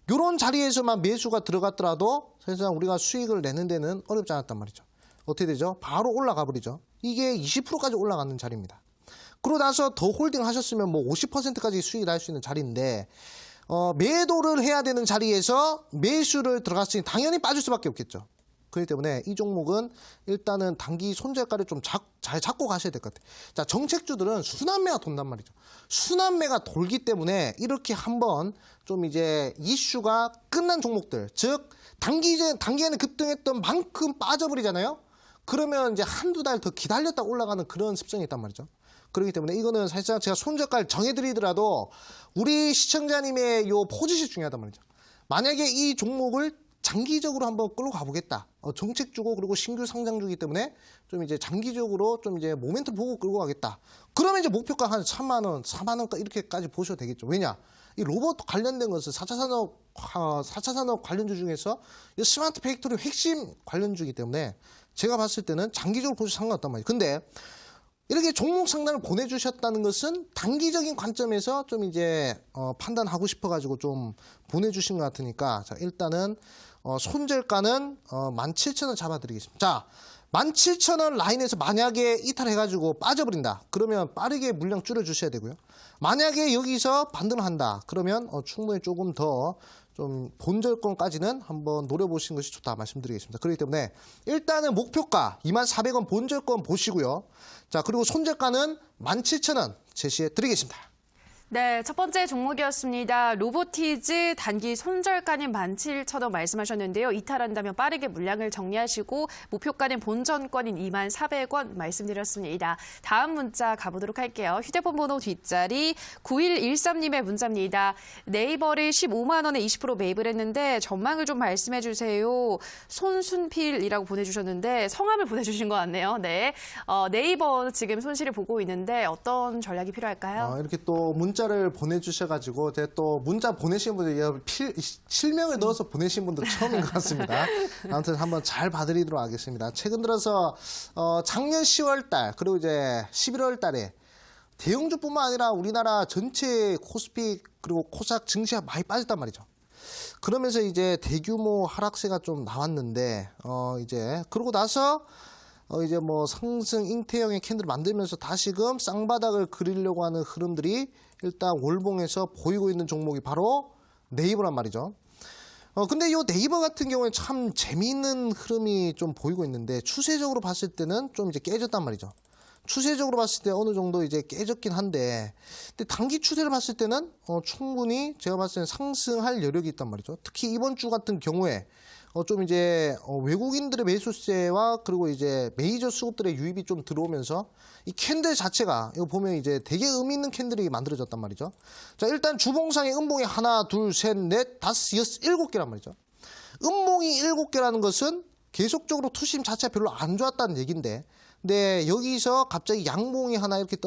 [SPEAKER 2] 이런 자리에서만 매수가 들어갔더라도 사실상 우리가 수익을 내는 데는 어렵지 않았단 말이죠. 어떻게 되죠? 바로 올라가 버리죠. 이게 20%까지 올라가는 자리입니다. 그러고 나서 더 홀딩 하셨으면 뭐 50%까지 수익을 날 수 있는 자리인데 매도를 해야 되는 자리에서 매수를 들어갔으니 당연히 빠질 수밖에 없겠죠. 그렇기 때문에 이 종목은 일단은 단기 손절가를 좀 잘 잡고 가셔야 될 것 같아요. 자, 정책주들은 순환매가 돈단 말이죠. 순환매가 돌기 때문에 이렇게 한번 좀 이제 이슈가 끝난 종목들, 즉 단기에는 급등했던 만큼 빠져버리잖아요. 그러면 이제 한두 달 더 기다렸다 올라가는 그런 습성이 있단 말이죠. 그렇기 때문에 이거는 사실상 제가 손절가를 정해드리더라도 우리 시청자님의 요 포지션이 중요하단 말이죠. 만약에 이 종목을 장기적으로 한번 끌고 가보겠다. 정책주고 그리고 신규 상장주기 때문에 좀 이제 장기적으로 좀 이제 모멘트 보고 끌고 가겠다. 그러면 이제 목표가 한 3만 원, 4만 원까 이렇게까지 보셔도 되겠죠. 왜냐? 이 로봇 관련된 것은 4차 산업 관련주 중에서 이 스마트 팩토리 핵심 관련주이기 때문에 제가 봤을 때는 장기적으로 보셔도 상관없단 말이에요. 근데 이렇게 종목 상담을 보내주셨다는 것은 단기적인 관점에서 좀 이제 판단하고 싶어가지고 좀 보내주신 것 같으니까 자, 일단은 손절가는 17,000원 잡아드리겠습니다. 자, 17,000원 라인에서 만약에 이탈해가지고 빠져버린다. 그러면 빠르게 물량 줄여주셔야 되고요. 만약에 여기서 반등을 한다. 그러면 충분히 조금 더 좀 본절권까지는 한번 노려보시는 것이 좋다 말씀드리겠습니다. 그렇기 때문에 일단은 목표가 24,000원 본절권 보시고요. 자, 그리고 손절가는 17,000원 제시해 드리겠습니다.
[SPEAKER 1] 네, 첫 번째 종목이었습니다. 로보티즈 단기 손절가는 17,000원 말씀하셨는데요. 이탈한다면 빠르게 물량을 정리하시고 목표가는 본전권인 24,000원 말씀드렸습니다. 다음 문자 가보도록 할게요. 휴대폰 번호 뒷자리 9113님의 문자입니다. 네이버를 15만 원에 20% 매입을 했는데 전망을 좀 말씀해 주세요. 손순필이라고 보내주셨는데 성함을 보내주신 것 같네요. 네, 네이버 지금 손실을 보고 있는데 어떤 전략이 필요할까요?
[SPEAKER 2] 이렇게 또 문자를 보내주셔가지고 제가 또 문자 보내신 분들 실명을 넣어서 보내신 분들 처음인 것 같습니다. 아무튼 한번 잘 봐드리도록 하겠습니다. 최근 들어서 작년 10월달 그리고 이제 11월달에 대형주뿐만 아니라 우리나라 전체 코스피 그리고 코스닥 증시가 많이 빠졌단 말이죠. 그러면서 이제 대규모 하락세가 좀 나왔는데 이제 그러고 나서 이제 뭐 상승 잉태형의 캔들을 만들면서 다시금 쌍바닥을 그리려고 하는 흐름들이 일단 월봉에서 보이고 있는 종목이 바로 네이버란 말이죠. 근데 이 네이버 같은 경우에 참 재미있는 흐름이 좀 보이고 있는데 추세적으로 봤을 때는 좀 이제 깨졌단 말이죠. 추세적으로 봤을 때 어느 정도 이제 깨졌긴 한데 근데 단기 추세를 봤을 때는 충분히 제가 봤을 때는 상승할 여력이 있단 말이죠. 특히 이번 주 같은 경우에 좀 이제 외국인들의 매수세와 그리고 이제 메이저 수급들의 유입이 좀 들어오면서 이 캔들 자체가 이거 보면 이제 되게 의미 있는 캔들이 만들어졌단 말이죠. 자, 일단 주봉상의 음봉이 하나, 둘, 셋, 넷, 다섯, 여섯, 일곱 개란 말이죠. 음봉이 일곱 개라는 것은 계속적으로 투심 자체가 별로 안 좋았다는 얘기인데 근데 여기서 갑자기 양봉이 하나 이렇게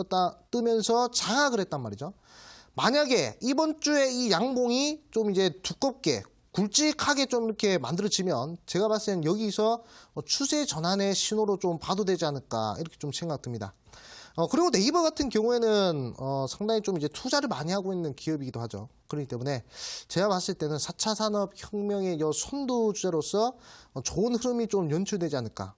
[SPEAKER 2] 뜨면서 장악을 했단 말이죠. 만약에 이번 주에 이 양봉이 좀 이제 두껍게 굵직하게 좀 이렇게 만들어지면 제가 봤을 때는 여기서 추세 전환의 신호로 좀 봐도 되지 않을까 이렇게 좀 생각됩니다. 그리고 네이버 같은 경우에는 상당히 좀 이제 투자를 많이 하고 있는 기업이기도 하죠. 그렇기 때문에 제가 봤을 때는 4차 산업 혁명의 선두주자로서 좋은 흐름이 좀 연출되지 않을까.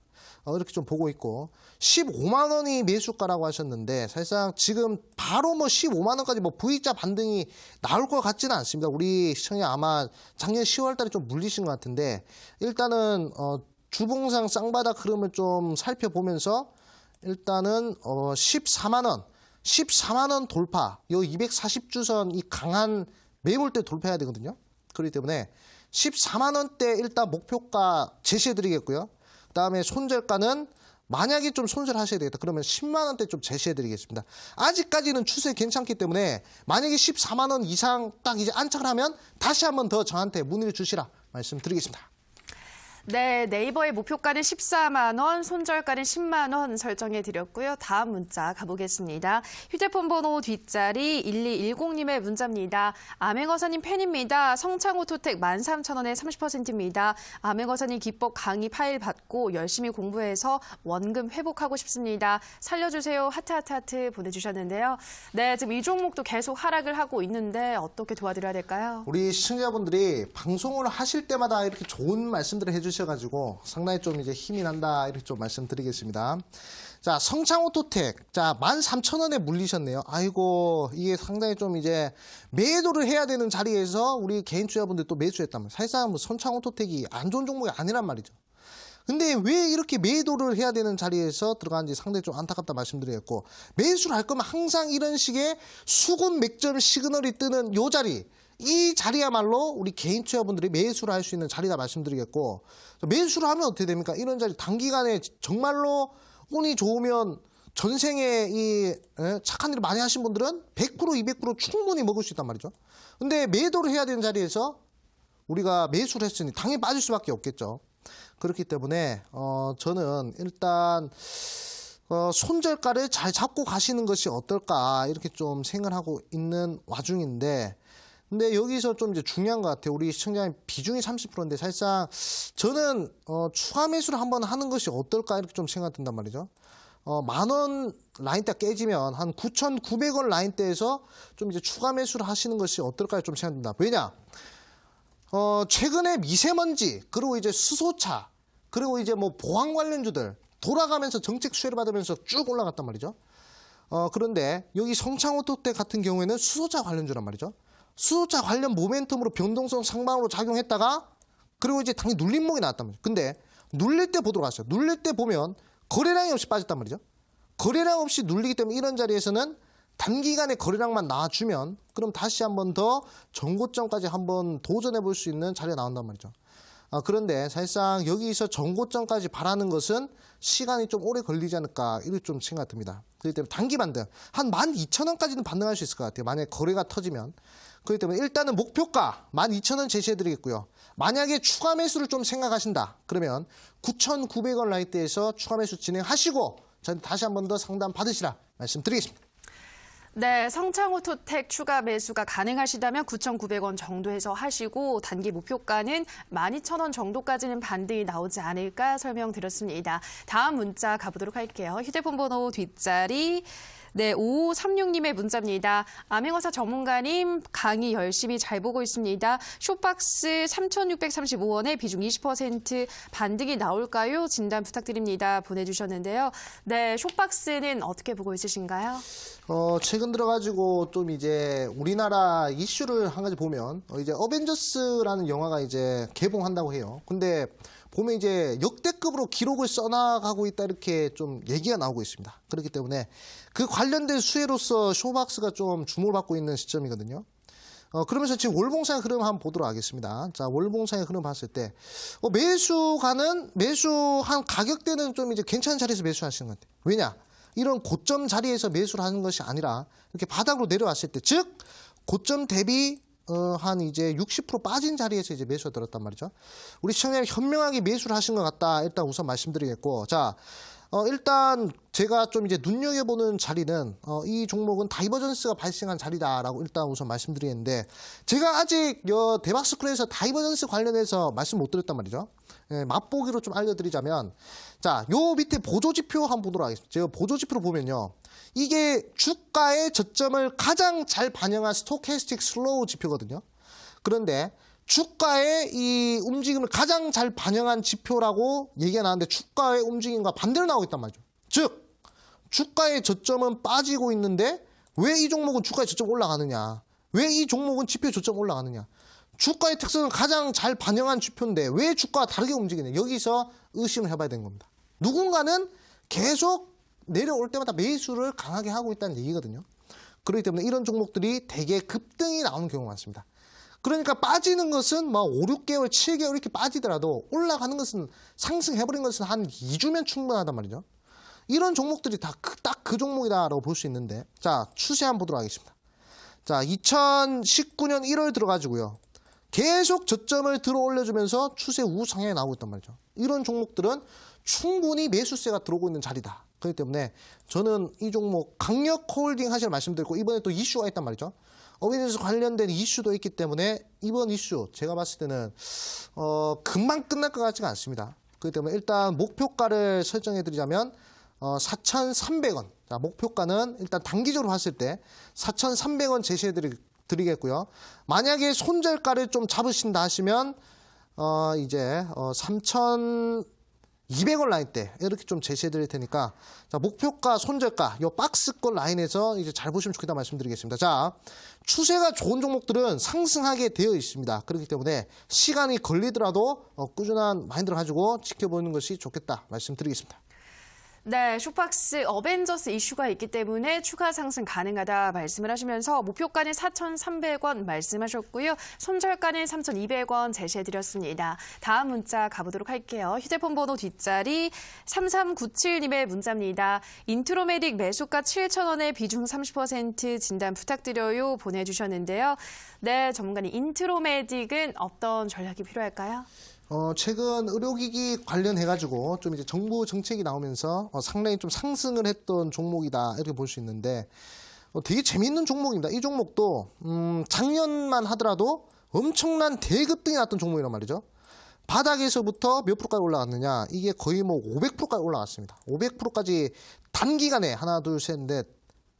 [SPEAKER 2] 이렇게 좀 보고 있고 15만 원이 매수가라고 하셨는데 사실상 지금 바로 뭐 15만 원까지 뭐 V자 반등이 나올 것 같지는 않습니다. 우리 시청자 아마 작년 10월 달에 좀 물리신 것 같은데 일단은 주봉상 쌍바닥 흐름을 좀 살펴보면서 일단은 14만 원 돌파, 요 240주선 이 강한 매물대 돌파해야 되거든요. 그렇기 때문에 14만 원대 일단 목표가 제시해 드리겠고요. 그다음에 손절가는 만약에 좀 손절하셔야 되겠다. 그러면 10만 원대 좀 제시해 드리겠습니다. 아직까지는 추세 괜찮기 때문에 만약에 14만 원 이상 딱 이제 안착을 하면 다시 한번 더 저한테 문의를 주시라 말씀드리겠습니다.
[SPEAKER 1] 네, 네이버의 목표가는 14만 원, 손절가는 10만 원 설정해 드렸고요. 다음 문자 가보겠습니다. 휴대폰 번호 뒷자리 1210님의 문자입니다. 암행어사님 팬입니다. 성창호토텍 13,000원에 30%입니다. 암행어사님 기법 강의 파일 받고 열심히 공부해서 원금 회복하고 싶습니다. 살려주세요. 하트 보내주셨는데요. 네, 지금 이 종목도 계속 하락을 하고 있는데 어떻게 도와드려야 될까요?
[SPEAKER 2] 우리 시청자분들이 방송을 하실 때마다 이렇게 좋은 말씀들을 해주셔가지고 상당히 좀 이제 힘이 난다 이렇게 좀 말씀드리겠습니다. 자, 성창오토텍, 자 13,000원에 물리셨네요. 아이고 이게 상당히 좀 이제 매도를 해야 되는 자리에서 우리 개인 투자분들 또 매수했다면 사실상 뭐 성창오토텍이 안 좋은 종목이 아니란 말이죠. 근데 왜 이렇게 매도를 해야 되는 자리에서 들어가는지 상당히 좀 안타깝다 말씀드리겠고 매수를 할 거면 항상 이런 식의 수급 맥점 시그널이 뜨는 요 자리 이 자리야말로 우리 개인 투자분들이 매수를 할 수 있는 자리다 말씀드리겠고 매수를 하면 어떻게 됩니까? 이런 자리 단기간에 정말로 운이 좋으면 전생에 이 착한 일을 많이 하신 분들은 100% 200% 충분히 먹을 수 있단 말이죠. 근데 매도를 해야 되는 자리에서 우리가 매수를 했으니 당연히 빠질 수밖에 없겠죠. 그렇기 때문에 저는 일단 손절가를 잘 잡고 가시는 것이 어떨까 이렇게 좀 생각을 하고 있는 와중인데 근데 여기서 좀 이제 중요한 것 같아요. 우리 시청자님 비중이 30%인데 사실상 저는 추가 매수를 한번 하는 것이 어떨까 이렇게 좀 생각이 든단 말이죠. 만원 라인대 깨지면 한 9,900원 라인대에서 좀 이제 추가 매수를 하시는 것이 어떨까 좀 생각이 듭니다. 왜냐? 최근에 미세먼지, 그리고 이제 수소차, 그리고 이제 뭐 보안 관련주들 돌아가면서 정책 수혜를 받으면서 쭉 올라갔단 말이죠. 그런데 여기 성창오토텍 같은 경우에는 수소차 관련주란 말이죠. 수소차 관련 모멘텀으로 변동성 상방으로 작용했다가 그리고 이제 당연히 눌림목이 나왔단 말이죠. 근데 눌릴 때 보도록 하세요. 눌릴 때 보면 거래량이 없이 빠졌단 말이죠. 거래량 없이 눌리기 때문에 이런 자리에서는 단기간에 거래량만 나와주면 그럼 다시 한번 더 전고점까지 한번 도전해 볼 수 있는 자리가 나온단 말이죠. 그런데 사실상 여기서 전고점까지 바라는 것은 시간이 좀 오래 걸리지 않을까 이렇게 좀 생각이 듭니다. 그렇기 때문에 단기 반등 한 12,000원까지는 반등할 수 있을 것 같아요. 만약에 거래가 터지면. 그렇기 때문에 일단은 목표가 12,000원 제시해 드리겠고요. 만약에 추가 매수를 좀 생각하신다. 그러면 9,900원 라인대에서 추가 매수 진행하시고 저한테 다시 한번 더 상담 받으시라 말씀드리겠습니다.
[SPEAKER 1] 네, 성창오토텍 추가 매수가 가능하시다면 9,900원 정도에서 하시고 단기 목표가는 12,000원 정도까지는 반등이 나오지 않을까 설명드렸습니다. 다음 문자 가보도록 할게요. 휴대폰 번호 뒷자리 5536님의 문자입니다. 암행어사 전문가님 강의 열심히 잘 보고 있습니다. 쇼박스 3,635원에 비중 20% 반등이 나올까요? 진단 부탁드립니다. 보내주셨는데요. 네, 쇼박스는 어떻게 보고 있으신가요?
[SPEAKER 2] 최근 들어가지고 좀 이제 우리나라 이슈를 한 가지 보면 이제 어벤져스라는 영화가 이제 개봉한다고 해요. 근데 보면 이제 역대급으로 기록을 써나가고 있다 이렇게 좀 얘기가 나오고 있습니다. 그렇기 때문에 그 관련된 수혜로서 쇼박스가 좀 주목을 받고 있는 시점이거든요. 그러면서 지금 월봉상의 흐름 한번 보도록 하겠습니다. 자, 월봉상의 흐름 봤을 때 매수한 가격대는 좀 이제 괜찮은 자리에서 매수하시는 것 같아요. 왜냐? 이런 고점 자리에서 매수를 하는 것이 아니라 이렇게 바닥으로 내려왔을 때, 즉 고점 대비 한 이제 60% 빠진 자리에서 이제 매수가 들었단 말이죠. 우리 시청자님 현명하게 매수를 하신 것 같다. 일단 우선 말씀드리겠고, 자, 일단 제가 좀 이제 눈여겨보는 자리는 이 종목은 다이버전스가 발생한 자리다라고 일단 우선 말씀드리는데 제가 아직 대박스쿨에서 다이버전스 관련해서 말씀 못 드렸단 말이죠. 맛보기로 좀 알려드리자면 자, 요 밑에 보조지표 한번 보도록 하겠습니다. 제가 보조지표로 보면요. 이게 주가의 저점을 가장 잘 반영한 스토캐스틱 슬로우 지표거든요. 그런데 주가의 이 움직임을 가장 잘 반영한 지표라고 얘기가 나왔는데 주가의 움직임과 반대로 나오고 있단 말이죠. 즉 주가의 저점은 빠지고 있는데 왜 이 종목은 주가의 저점 올라가느냐? 왜 이 종목은 지표 저점 올라가느냐? 주가의 특성을 가장 잘 반영한 지표인데 왜 주가가 다르게 움직이냐? 여기서 의심을 해봐야 되는 겁니다. 누군가는 계속 내려올 때마다 매수를 강하게 하고 있다는 얘기거든요. 그렇기 때문에 이런 종목들이 대개 급등이 나오는 경우가 많습니다. 그러니까 빠지는 것은 뭐 5, 6개월, 7개월 이렇게 빠지더라도 올라가는 것은 상승해버린 것은 한 2주면 충분하단 말이죠. 이런 종목들이 다 딱 그 종목이다라고 볼 수 있는데 자 추세 한번 보도록 하겠습니다. 자 2019년 1월 들어가지고요. 계속 저점을 들어 올려주면서 추세 우상향에 나오고 있단 말이죠. 이런 종목들은 충분히 매수세가 들어오고 있는 자리다. 그렇기 때문에 저는 이 종목 강력 홀딩 하시는 말씀드리고 이번에 또 이슈가 있단 말이죠. 어비뉴스 관련된 이슈도 있기 때문에 이번 이슈 제가 봤을 때는 금방 끝날 것 같지가 않습니다. 그렇기 때문에 일단 목표가를 설정해 드리자면 4,300원. 자, 목표가는 일단 단기적으로 봤을 때 4,300원 제시해 드리겠고요. 만약에 손절가를 좀 잡으신다 하시면 이제 3,200원 라인 때 이렇게 좀 제시해 드릴 테니까 자, 목표가, 손절가 요 박스권 라인에서 이제 잘 보시면 좋겠다 말씀드리겠습니다. 자, 추세가 좋은 종목들은 상승하게 되어 있습니다. 그렇기 때문에 시간이 걸리더라도 꾸준한 마인드를 가지고 지켜보는 것이 좋겠다 말씀드리겠습니다.
[SPEAKER 1] 네, 쇼박스 어벤져스 이슈가 있기 때문에 추가 상승 가능하다 말씀을 하시면서 목표가는 4,300원 말씀하셨고요. 손절가는 3,200원 제시해드렸습니다. 다음 문자 가보도록 할게요. 휴대폰 번호 뒷자리 3397님의 문자입니다. 인트로메딕 매수가 7,000원에 비중 30% 진단 부탁드려요 보내주셨는데요. 네, 전문가님 인트로메딕은 어떤 전략이 필요할까요?
[SPEAKER 2] 최근 의료기기 관련해가지고 좀 이제 정부 정책이 나오면서 상당히 좀 상승을 했던 종목이다 이렇게 볼 수 있는데 되게 재미있는 종목입니다. 이 종목도 작년만 하더라도 엄청난 대급등이 났던 종목이란 말이죠. 바닥에서부터 몇 프로까지 올라갔느냐 이게 거의 뭐 500%까지 올라갔습니다. 500%까지 단기간에 하나 둘 셋 넷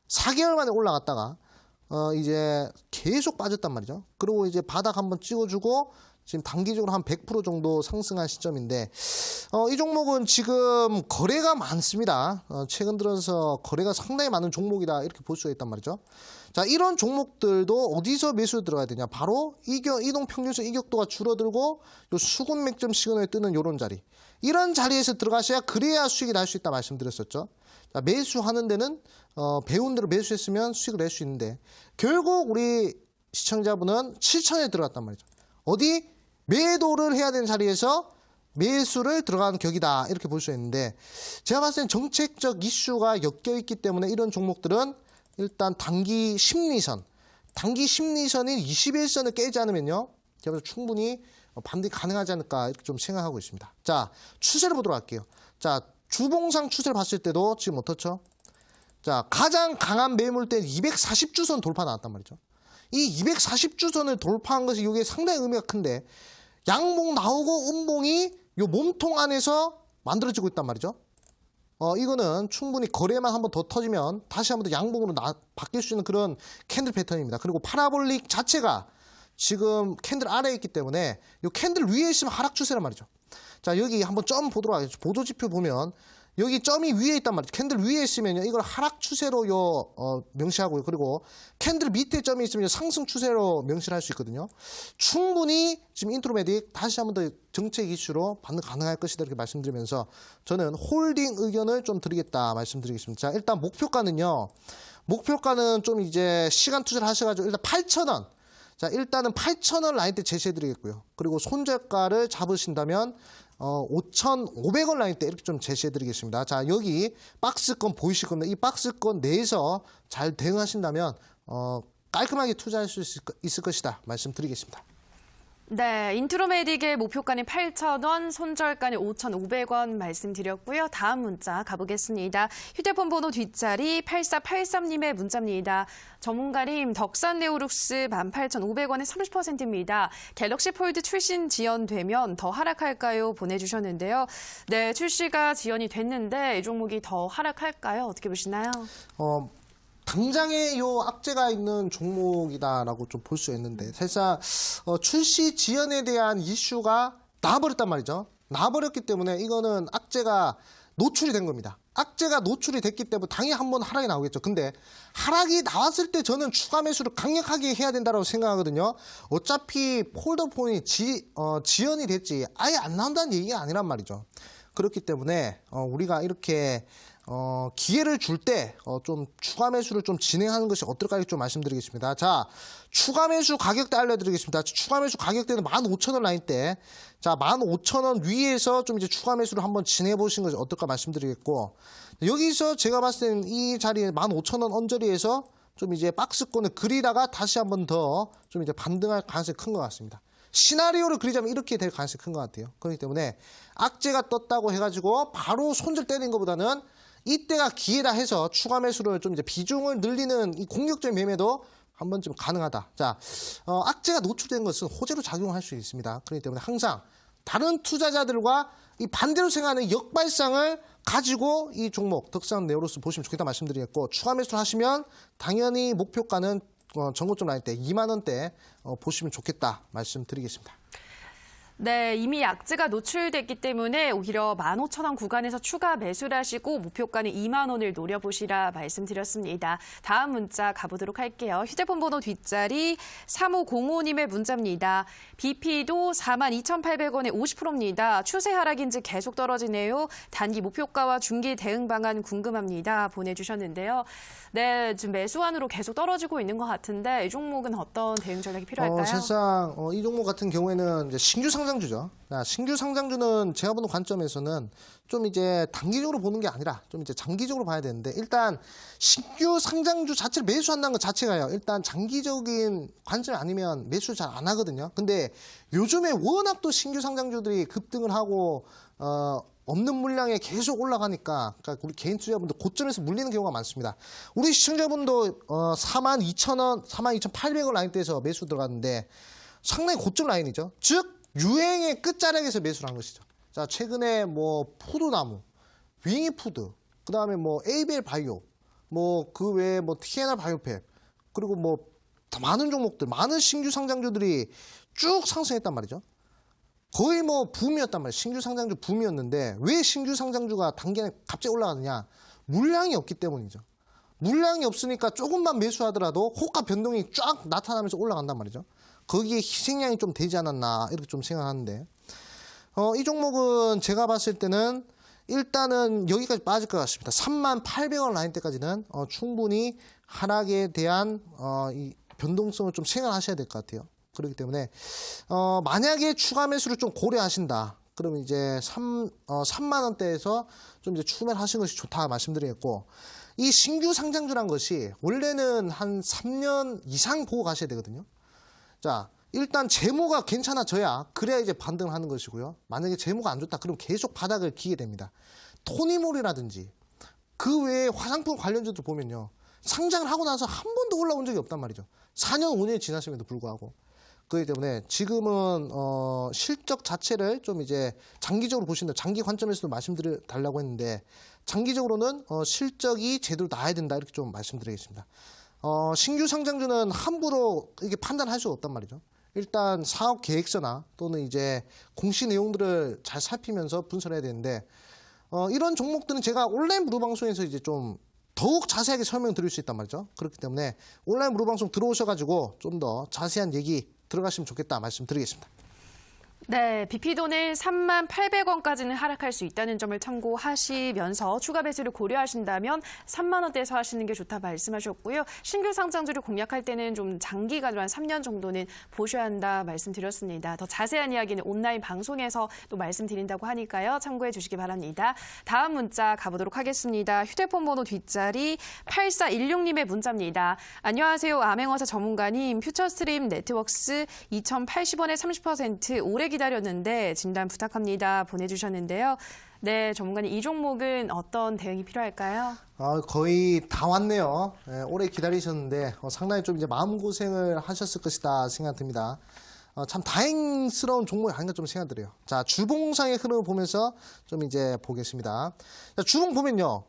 [SPEAKER 2] 4개월 만에 올라갔다가 이제 계속 빠졌단 말이죠. 그리고 이제 바닥 한번 찍어주고 지금 단기적으로 한 100% 정도 상승한 시점인데 이 종목은 지금 거래가 많습니다. 최근 들어서 거래가 상당히 많은 종목이다 이렇게 볼 수가 있단 말이죠. 자, 이런 종목들도 어디서 매수 들어가야 되냐? 바로 이동평균선 이격도가 줄어들고 요 수급 맥점 시그널이 뜨는 이런 자리. 이런 자리에서 들어가셔야 그래야 수익이 날 수 있다 말씀드렸었죠. 자, 매수하는 데는 배운 대로 매수했으면 수익을 낼 수 있는데 결국 우리 시청자분은 7천에 들어갔단 말이죠. 어디? 매도를 해야 되는 자리에서 매수를 들어가는 격이다 이렇게 볼 수 있는데 제가 봤을 땐 정책적 이슈가 엮여 있기 때문에 이런 종목들은 일단 단기 심리선인 21선을 깨지 않으면요 제가 충분히 반등이 가능하지 않을까 이렇게 좀 생각하고 있습니다. 자, 추세를 보도록 할게요. 자, 주봉상 추세를 봤을 때도 지금 어떻죠? 자, 가장 강한 매물대는 240주선 돌파 나왔단 말이죠. 이 240주선을 돌파한 것이 이게 상당히 의미가 큰데 양봉 나오고 음봉이 요 몸통 안에서 만들어지고 있단 말이죠. 이거는 충분히 거래만 한번 더 터지면 다시 한번 더 양봉으로 바뀔 수 있는 그런 캔들 패턴입니다. 그리고 파라볼릭 자체가 지금 캔들 아래에 있기 때문에 요 캔들 위에 있으면 하락 추세란 말이죠. 자, 여기 한번 점 보도록 하겠습니다. 보도지표 보면 여기 점이 위에 있단 말이죠. 캔들 위에 있으면요. 이걸 하락 추세로 명시하고요. 그리고 캔들 밑에 점이 있으면 상승 추세로 명시를 할 수 있거든요. 충분히 지금 인트로메딕 다시 한번 더 정책 이슈로 반등 가능할 것이다 이렇게 말씀드리면서 저는 홀딩 의견을 좀 드리겠다 말씀드리겠습니다. 자, 일단 목표가는요. 목표가는 좀 이제 시간 투자를 하셔가지고 일단 8,000원. 자, 일단은 8,000원 라인 때 제시해드리겠고요. 그리고 손절가를 잡으신다면 5,500원 라인 때 이렇게 좀 제시해드리겠습니다. 자, 여기 박스권 보이실 겁니다. 이 박스권 내에서 잘 대응하신다면 깔끔하게 투자할 수 있을 것이다 말씀드리겠습니다.
[SPEAKER 1] 네, 인트로메딕의 목표가는 8,000원, 손절가는 5,500원 말씀드렸고요. 다음 문자 가보겠습니다. 휴대폰 번호 뒷자리 8483님의 문자입니다. 전문가님, 덕산 네오룩스 18,500원에 30%입니다. 갤럭시 폴드 출신 지연되면 더 하락할까요? 보내주셨는데요. 네, 출시가 지연이 됐는데 이 종목이 더 하락할까요? 어떻게 보시나요?
[SPEAKER 2] 당장에 요 악재가 있는 종목이다라고 좀 볼 수 있는데 사실상 출시 지연에 대한 이슈가 나와버렸단 말이죠. 나와버렸기 때문에 이거는 악재가 노출이 된 겁니다. 악재가 노출이 됐기 때문에 당연히 한번 하락이 나오겠죠. 근데 하락이 나왔을 때 저는 추가 매수를 강력하게 해야 된다고 생각하거든요. 어차피 폴더폰이 지연이 됐지 아예 안 나온다는 얘기가 아니란 말이죠. 그렇기 때문에 우리가 이렇게 기회를 줄 때 좀 추가 매수를 좀 진행하는 것이 어떨까 좀 말씀드리겠습니다. 자, 추가 매수 가격대 알려드리겠습니다. 추가 매수 가격대는 15,000원 라인대. 자, 15,000원 위에서 좀 이제 추가 매수를 한번 진행해 보시는 것이 어떨까 말씀드리겠고, 여기서 제가 봤을 때는 이 자리에 15,000원 언저리에서 좀 이제 박스권을 그리다가 다시 한번 더 좀 이제 반등할 가능성이 큰 것 같습니다. 시나리오를 그리자면 이렇게 될 가능성이 큰 것 같아요. 그렇기 때문에 악재가 떴다고 해가지고 바로 손절 때리는 것보다는 이때가 기회다 해서 추가 매수를 좀 이제 비중을 늘리는 이 공격적인 매매도 한 번쯤 가능하다. 자, 악재가 노출된 것은 호재로 작용할 수 있습니다. 그렇기 때문에 항상 다른 투자자들과 이 반대로 생각하는 역발상을 가지고 이 종목 덕산 네오로스 보시면 좋겠다 말씀드리겠고, 추가 매수를 하시면 당연히 목표가는 전고점 라인 때 2만 원대 보시면 좋겠다 말씀드리겠습니다.
[SPEAKER 1] 네, 이미 악재가 노출됐기 때문에 오히려 15,000원 구간에서 추가 매수를 하시고 목표가는 2만 원을 노려보시라 말씀드렸습니다. 다음 문자 가보도록 할게요. 휴대폰 번호 뒷자리 3505님의 문자입니다. BP도 42,800원에 50%입니다. 추세 하락인지 계속 떨어지네요. 단기 목표가와 중기 대응 방안 궁금합니다. 보내주셨는데요. 네, 지금 매수안으로 계속 떨어지고 있는 것 같은데 이 종목은 어떤 대응 전략이 필요할까요?
[SPEAKER 2] 사실상 이 종목 같은 경우에는 이제 신규 상장주죠. 신규 상장주는 제가 보는 관점에서는 좀 이제 단기적으로 보는 게 아니라 좀 이제 장기적으로 봐야 되는데, 일단 신규 상장주 자체를 매수한다는 것 자체가요, 일단 장기적인 관점 아니면 매수 잘 안 하거든요. 근데 요즘에 워낙 또 신규 상장주들이 급등을 하고 없는 물량에 계속 올라가니까, 그러니까 우리 개인 투자분들 고점에서 물리는 경우가 많습니다. 우리 시청자분도 42,000원, 42,800원 라인대에서 매수 들어갔는데 상당히 고점 라인이죠. 즉 유행의 끝자락에서 매수를 한 것이죠. 자, 최근에 뭐 푸드나무, 윙이푸드, 그 다음에 뭐 ABL 바이오, 뭐 그 외에 뭐 TNR 바이오팩, 그리고 뭐 많은 종목들, 많은 신규 상장주들이 쭉 상승했단 말이죠. 거의 뭐 붐이었단 말이에요. 신규 상장주 붐이었는데 왜 신규 상장주가 단기에 갑자기 올라가느냐? 물량이 없기 때문이죠. 물량이 없으니까 조금만 매수하더라도 호가 변동이 쫙 나타나면서 올라간단 말이죠. 거기에 희생양이 좀 되지 않았나 이렇게 좀 생각하는데, 이 종목은 제가 봤을 때는 일단은 여기까지 빠질 것 같습니다. 38,000원 라인대까지는 충분히 하락에 대한 이 변동성을 좀 생각하셔야 될 것 같아요. 그렇기 때문에 만약에 추가 매수를 좀 고려하신다, 그러면 이제 3만 원대에서 좀 이제 추매를 하시는 것이 좋다 말씀드리겠고, 이 신규 상장주란 것이 원래는 한 3년 이상 보고 가셔야 되거든요. 자, 일단 재무가 괜찮아져야 그래야 이제 반등을 하는 것이고요. 만약에 재무가 안 좋다 그러면 계속 바닥을 기게 됩니다. 토니몰이라든지 그 외에 화장품 관련주들 보면요, 상장을 하고 나서 한 번도 올라온 적이 없단 말이죠. 4년 5년이 지났음에도 불구하고. 그렇기 때문에 지금은 실적 자체를 좀 이제 장기적으로 보신다, 장기 관점에서도 말씀드리려고 했는데, 장기적으로는 실적이 제대로 나와야 된다 이렇게 좀 말씀드리겠습니다. 신규 상장주는 함부로 이게 판단할 수 없단 말이죠. 일단 사업 계획서나 또는 이제 공시 내용들을 잘 살피면서 분석해야 되는데, 이런 종목들은 제가 온라인 무료 방송에서 이제 좀 더욱 자세하게 설명드릴 수 있단 말이죠. 그렇기 때문에 온라인 무료 방송 들어오셔가지고 좀 더 자세한 얘기 들어가시면 좋겠다 말씀드리겠습니다.
[SPEAKER 1] 네, BP도는 38,000원까지는 하락할 수 있다는 점을 참고하시면서 추가 매수를 고려하신다면 3만 원대에서 하시는 게 좋다 말씀하셨고요. 신규 상장주를 공략할 때는 좀 장기간으로 한 3년 정도는 보셔야 한다 말씀드렸습니다. 더 자세한 이야기는 온라인 방송에서 또 말씀드린다고 하니까요. 참고해 주시기 바랍니다. 다음 문자 가보도록 하겠습니다. 휴대폰 번호 뒷자리 8416님의 문자입니다. 안녕하세요. 암행어사 전문가님. 퓨처스트림 네트워크스 2,080원에 30% 오래 기다렸는데 진단 부탁합니다. 보내주셨는데요. 네, 전문가님, 이 종목은 어떤 대응이 필요할까요?
[SPEAKER 2] 거의 다 왔네요. 네, 오래 기다리셨는데 상당히 좀 이제 마음고생을 하셨을 것이다 생각 듭니다. 참 다행스러운 종목이 아닌가 좀 생각 들어요. 자, 주봉상의 흐름을 보면서 좀 이제 보겠습니다. 자, 주봉 보면요,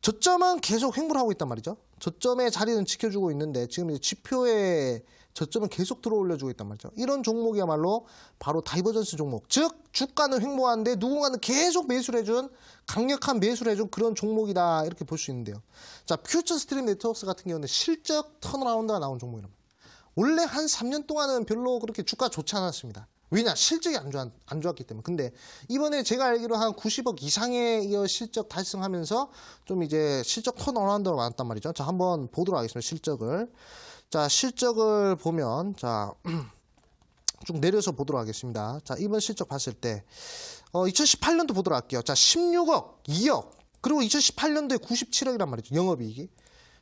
[SPEAKER 2] 저점은 계속 횡보를 하고 있단 말이죠. 저점의 자리는 지켜주고 있는데 지금 이제 지표의 저점은 계속 들어올려주고 있단 말이죠. 이런 종목이야말로 바로 다이버전스 종목. 즉 주가는 횡보하는데 누군가는 계속 매수를 해준 강력한 매수를 해준 그런 종목이다 이렇게 볼 수 있는데요. 자, 퓨처 스트림 네트워크스 같은 경우는 실적 턴어라운드가 나온 종목이랍니다. 원래 한 3년 동안은 별로 그렇게 주가 좋지 않았습니다. 왜냐? 실적이 안 좋았기 때문에. 근데 이번에 제가 알기로 한 90억 이상의 실적 달성하면서 좀 이제 실적 턴어라운드가 많았단 말이죠. 자, 한번 보도록 하겠습니다. 실적을. 자, 실적을 보면, 자, 쭉 내려서 보도록 하겠습니다. 자, 이번 실적 봤을 때, 2018년도 보도록 할게요. 자, 16억, 2억, 그리고 2018년도에 97억이란 말이죠. 영업이익이.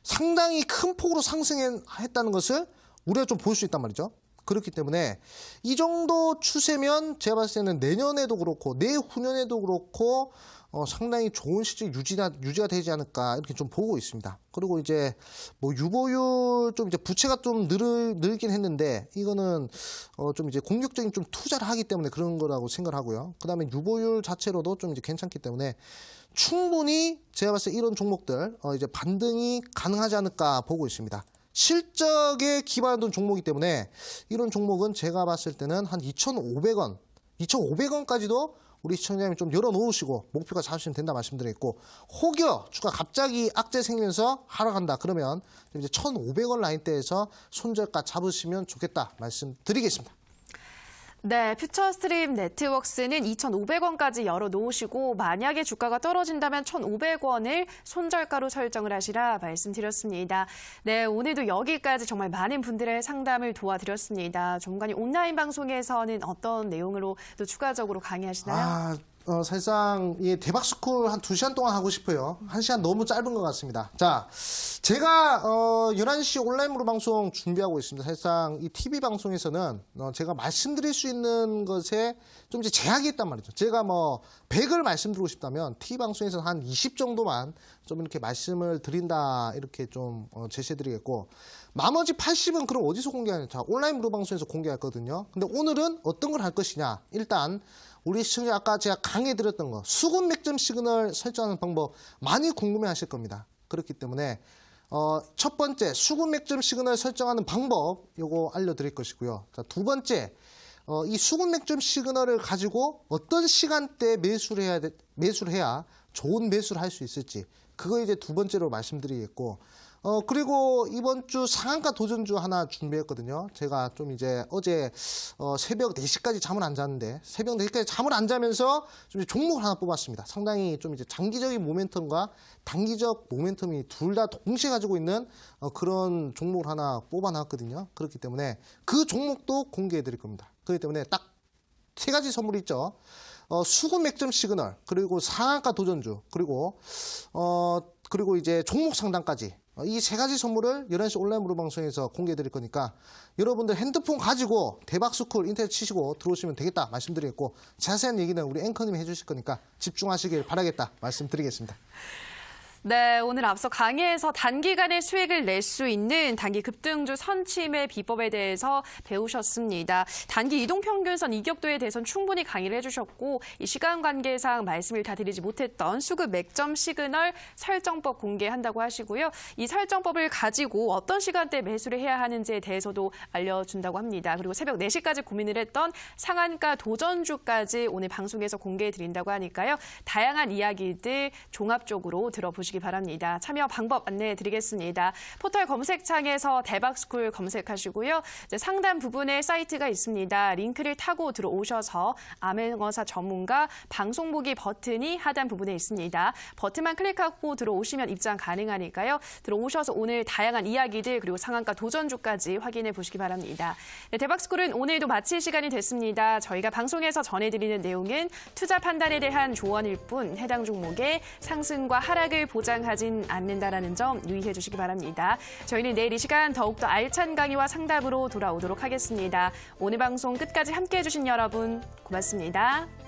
[SPEAKER 2] 상당히 큰 폭으로 상승했다는 것을 우리가 좀 볼 수 있단 말이죠. 그렇기 때문에 이 정도 추세면 제가 봤을 때는 내년에도 그렇고 내후년에도 그렇고 상당히 좋은 실적 유지가 되지 않을까 이렇게 좀 보고 있습니다. 그리고 이제 뭐 유보율 좀 이제 부채가 좀 늘긴 했는데 이거는 좀 이제 공격적인 좀 투자를 하기 때문에 그런 거라고 생각을 하고요. 그다음에 유보율 자체로도 좀 이제 괜찮기 때문에 충분히 제가 봤을 때 이런 종목들 이제 반등이 가능하지 않을까 보고 있습니다. 실적에 기반한 종목이기 때문에 이런 종목은 제가 봤을 때는 한 2,500원, 2,500원까지도 우리 시청자님 좀 열어놓으시고 목표가 잡으시면 된다 말씀드리겠고 혹여 주가 갑자기 악재 생기면서 하락한다 그러면 이제 1,500원 라인대에서 손절가 잡으시면 좋겠다 말씀드리겠습니다.
[SPEAKER 1] 네, 퓨처스트림 네트워크스는 2,500원까지 열어놓으시고 만약에 주가가 떨어진다면 1,500원을 손절가로 설정을 하시라 말씀드렸습니다. 네, 오늘도 여기까지 정말 많은 분들의 상담을 도와드렸습니다. 전문가님 온라인 방송에서는 어떤 내용으로 또 추가적으로 강의하시나요?
[SPEAKER 2] 사실상 이 대박스쿨 한 2시간 동안 하고 싶어요. 1시간 너무 짧은 것 같습니다. 자, 제가 11시 온라인으로 방송 준비하고 있습니다. 사실상 이 TV 방송에서는 제가 말씀드릴 수 있는 것에 좀 이제 제약이 있단 말이죠. 제가 뭐 100을 말씀드리고 싶다면 TV 방송에서는 한 20 정도만 좀 이렇게 말씀을 드린다 이렇게 좀 제시해드리겠고 나머지 80은 그럼 어디서 공개하냐? 자, 온라인 무료 방송에서 공개했거든요. 근데 오늘은 어떤 걸 할 것이냐? 일단 우리 시청자 아까 제가 강의해드렸던 거 수급 맥점 시그널 설정하는 방법 많이 궁금해하실 겁니다. 그렇기 때문에 첫 번째 수급 맥점 시그널 설정하는 방법 요거 알려드릴 것이고요. 자, 두 번째 이 수급 맥점 시그널을 가지고 어떤 시간대에 매수를 해야 좋은 매수를 할 수 있을지 그거 이제 두 번째로 말씀드리겠고 그리고 이번 주 상한가 도전주 하나 준비했거든요. 제가 좀 이제 어제 새벽 4시까지 잠을 안 잤는데 새벽 4시까지 잠을 안 자면서 좀 종목을 하나 뽑았습니다. 상당히 좀 이제 장기적인 모멘텀과 단기적 모멘텀이 둘 다 동시에 가지고 있는 그런 종목을 하나 뽑아놨거든요. 그렇기 때문에 그 종목도 공개해 드릴 겁니다. 그렇기 때문에 딱 3가지 선물이 있죠. 수급 맥점 시그널, 그리고 상한가 도전주, 그리고 이제 종목 상담까지 이 3가지 선물을 11시 온라인 무료 방송에서 공개해 드릴 거니까 여러분들 핸드폰 가지고 대박스쿨 인터넷 치시고 들어오시면 되겠다 말씀드리겠고 자세한 얘기는 우리 앵커님이 해주실 거니까 집중하시길 바라겠다 말씀드리겠습니다.
[SPEAKER 1] 네, 오늘 앞서 강의에서 단기간에 수익을 낼 수 있는 단기 급등주 선침의 비법에 대해서 배우셨습니다. 단기 이동평균선 이격도에 대해서는 충분히 강의를 해주셨고 이 시간 관계상 말씀을 다 드리지 못했던 수급 맥점 시그널 설정법 공개한다고 하시고요. 이 설정법을 가지고 어떤 시간대에 매수를 해야 하는지에 대해서도 알려준다고 합니다. 그리고 새벽 4시까지 고민을 했던 상한가 도전주까지 오늘 방송에서 공개해드린다고 하니까요. 다양한 이야기들 종합적으로 들어보시기 바랍니다. 참여 방법 안내해드리겠습니다. 포털 검색창에서 대박스쿨 검색하시고요. 이제 상단 부분에 사이트가 있습니다. 링크를 타고 들어오셔서 암행어사 전문가 방송 보기 버튼이 하단 부분에 있습니다. 버튼만 클릭하고 들어오시면 입장 가능하니까요. 들어오셔서 오늘 다양한 이야기들 그리고 상한가 도전주까지 확인해 보시기 바랍니다. 네, 대박스쿨은 오늘도 마칠 시간이 됐습니다. 저희가 방송에서 전해드리는 내용은 투자 판단에 대한 조언일 뿐 해당 종목의 상승과 하락을 보장하진 않는다라는 점 유의해 주시기 바랍니다. 저희는 내일 이 시간 더욱더 알찬 강의와 상담으로 돌아오도록 하겠습니다. 오늘 방송 끝까지 함께해 주신 여러분 고맙습니다.